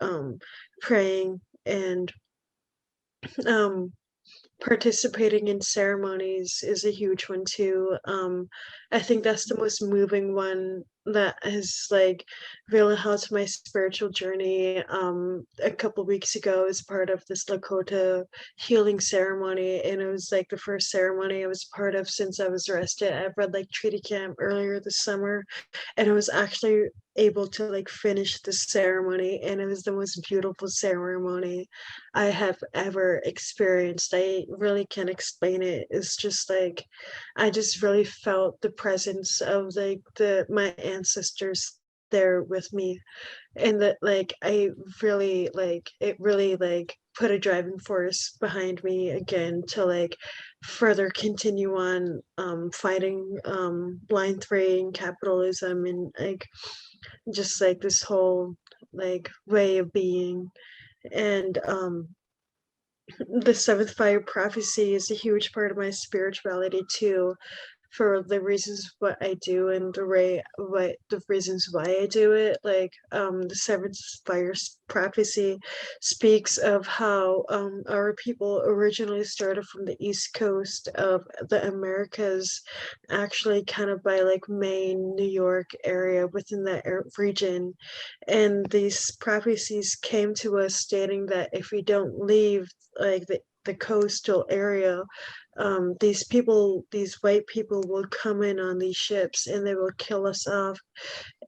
praying and um, participating in ceremonies is a huge one too. I think that's the most moving one that has like really helped my spiritual journey. A couple weeks ago, as part of this Lakota healing ceremony, and it was like the first ceremony I was part of since I was arrested at Red Lake Treaty Camp earlier this summer, and I was actually able to like finish the ceremony, and it was the most beautiful ceremony I have ever experienced. I really can't explain it. It's just like I just really felt the presence of like the my ancestors there with me, and that like I really like it really like put a driving force behind me again to like further continue on fighting line 3 and capitalism, and like just like this whole like way of being. And the seventh fire prophecy is a huge part of my spirituality too, for the reasons what I do and the reasons why I do it. Like the seventh fire prophecy speaks of how our people originally started from the east coast of the Americas, actually kind of by like Maine, New York area within that region. And these prophecies came to us stating that if we don't leave like the coastal area, these white people will come in on these ships and they will kill us off.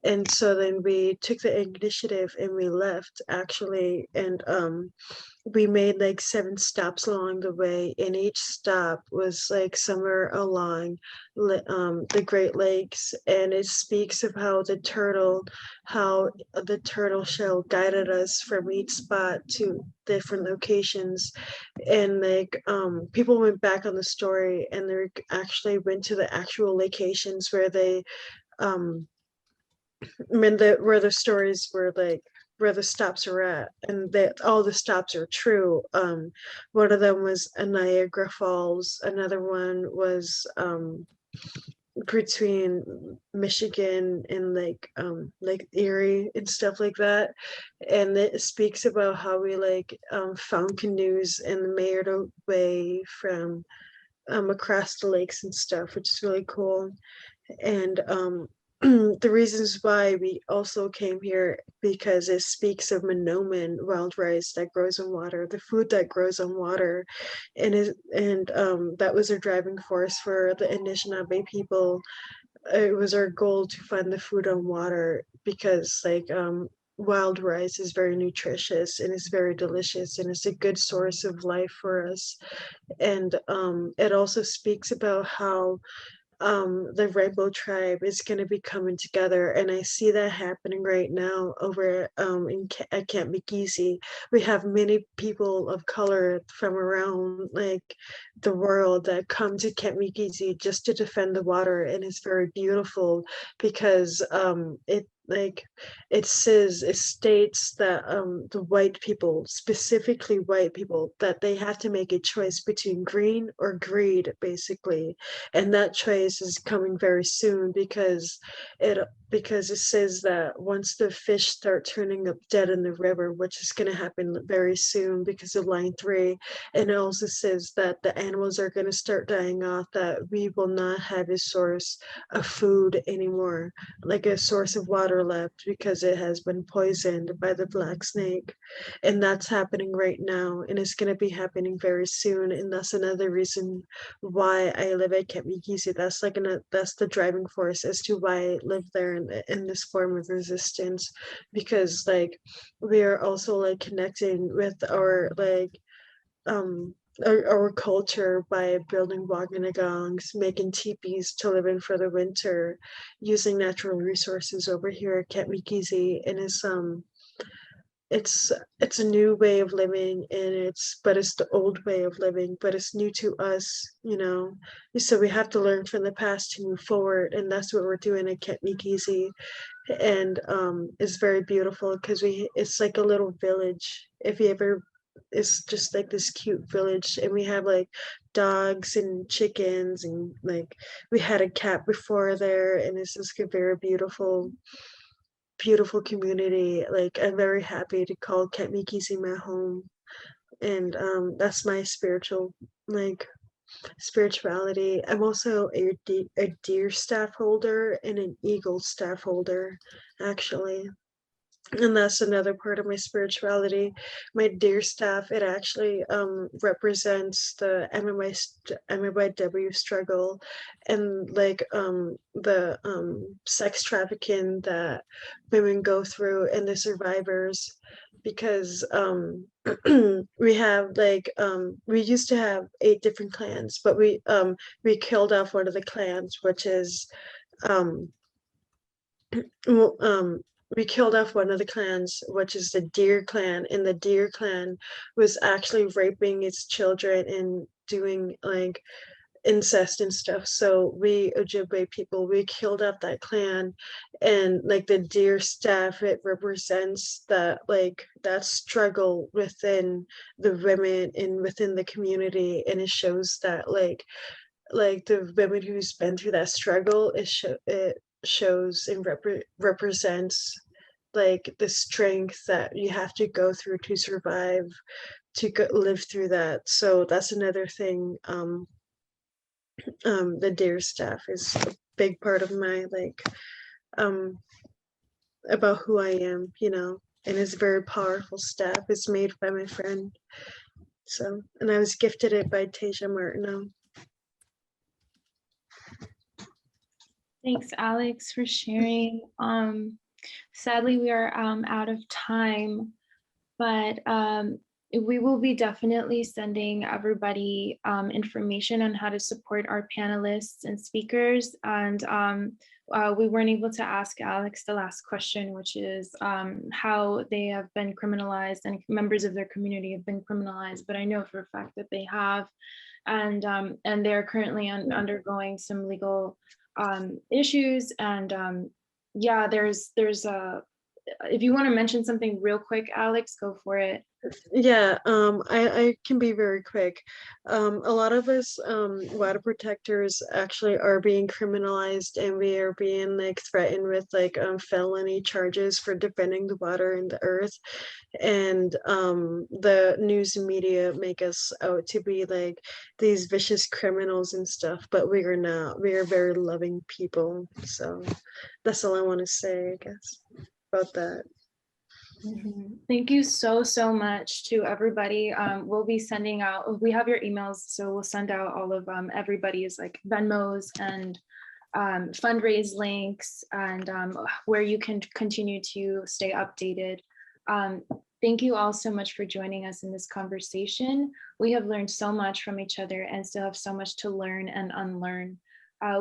And so then we took the initiative and we left actually. And we made like 7 stops along the way, and each stop was like somewhere along the Great Lakes. And it speaks of how the turtle shell guided us from each spot to different locations. And like people went back on the story and they actually went to the actual locations where they where the stories were like where the stops are at, and that all the stops are true. One of them was Niagara Falls, another one was between Michigan and like Erie and stuff like that. And it speaks about how we like found canoes and made our way from across the lakes and stuff, which is really cool. And the reasons why we also came here, because it speaks of monomen, wild rice that grows on water, the food that grows on water. And that was a driving force for the Anishinaabe people. It was our goal to find the food on water, because like wild rice is very nutritious and it's very delicious and it's a good source of life for us. And it also speaks about how the rainbow tribe is going to be coming together, and I see that happening right now over at Camp McGeezy. We have many people of color from around like the world that come to Camp McGeezy just to defend the water, and it's very beautiful because it states that the white people, specifically white people, that they have to make a choice between green or greed, basically. And that choice is coming very soon, because it says that once the fish start turning up dead in the river, which is going to happen very soon because of line 3, and it also says that the animals are going to start dying off, that we will not have a source of food anymore, like a source of water left, because it has been poisoned by the black snake. And that's happening right now, and it's going to be happening very soon. And that's another reason why I live at Camp Mikisi. That's the driving force as to why I live there in this form of resistance, because like we are also like connecting with our like our culture by building waganagongs, making teepees to live in for the winter, using natural resources over here at Camp Mikisi. And it's a new way of living, and it's the old way of living, but it's new to us. So we have to learn from the past to move forward, and that's what we're doing at Camp Mikisi. And it's very beautiful because it's like a little village. If you ever is just like this cute village, and we have like dogs and chickens, and like we had a cat before there, and it's just a very beautiful community. Like I'm very happy to call Ketmikisi my home, and that's my like spirituality. I'm also a deer staff holder and an eagle staff holder, actually. And that's another part of my spirituality. My deer staff, it actually represents the MMYW struggle, and like the sex trafficking that women go through, and the survivors, because we have like we used to have 8 different clans, but we killed off one of the clans, which is um well, we killed off one of the clans, which is the Deer clan, and the Deer clan was actually raping its children and doing like incest and stuff. So we Ojibwe people, we killed off that clan, and like the Deer staff, it represents that like that struggle within the women and within the community, and it shows that like the women who's been through that struggle, it shows and represents like the strength that you have to go through to survive, to live through that. So that's another thing. The Deer staff is a big part of my like um about who I am, and it's a very powerful staff. It's made by my friend. So, and I was gifted it by Tasia Martineau. Thanks, Alex, for sharing. Sadly, we are out of time, but we will be definitely sending everybody information on how to support our panelists and speakers. And we weren't able to ask Alex the last question, which is how they have been criminalized and members of their community have been criminalized, but I know for a fact that they have. And they're currently undergoing some legal issues. And yeah, there's if you want to mention something real quick, Alex, go for it. Yeah, I can be very quick. A lot of us water protectors actually are being criminalized, and we are being like threatened with like felony charges for defending the water and the earth. And the news and media make us out to be like these vicious criminals and stuff, but we are not. We are very loving people. So that's all I want to say, I guess, about that. Thank you so much to everybody. We'll be sending out, we have your emails, so we'll send out all of everybody's like Venmos and fundraise links, and where you can continue to stay updated. Thank you all so much for joining us in this conversation. We have learned so much from each other and still have so much to learn and unlearn.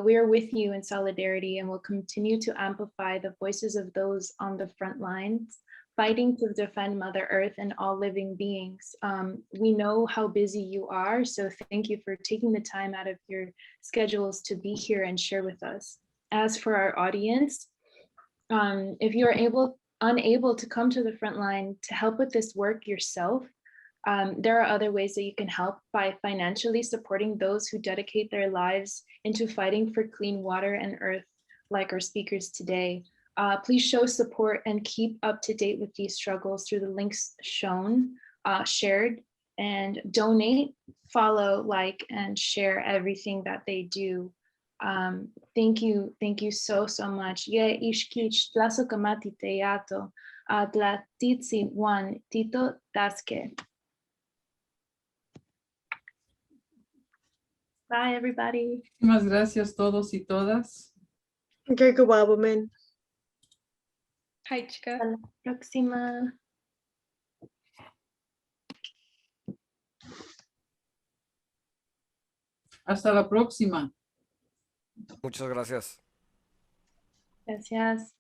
We are with you in solidarity, and will continue to amplify the voices of those on the front lines, fighting to defend Mother Earth and all living beings. We know how busy you are, so thank you for taking the time out of your schedules to be here and share with us. As for our audience, if you are unable to come to the front line to help with this work yourself, there are other ways that you can help by financially supporting those who dedicate their lives into fighting for clean water and earth, like our speakers today. Please show support and keep up to date with these struggles through the links shown, shared, and donate, follow, like, and share everything that they do. Thank you so much. Ye ishkich tlasokamati teyato, tlatitsi wan tito taske. Bye, everybody. Muchas gracias todos y todas. Woman. Hi, chica. Hasta la próxima. Hasta la próxima. Muchas gracias. Gracias.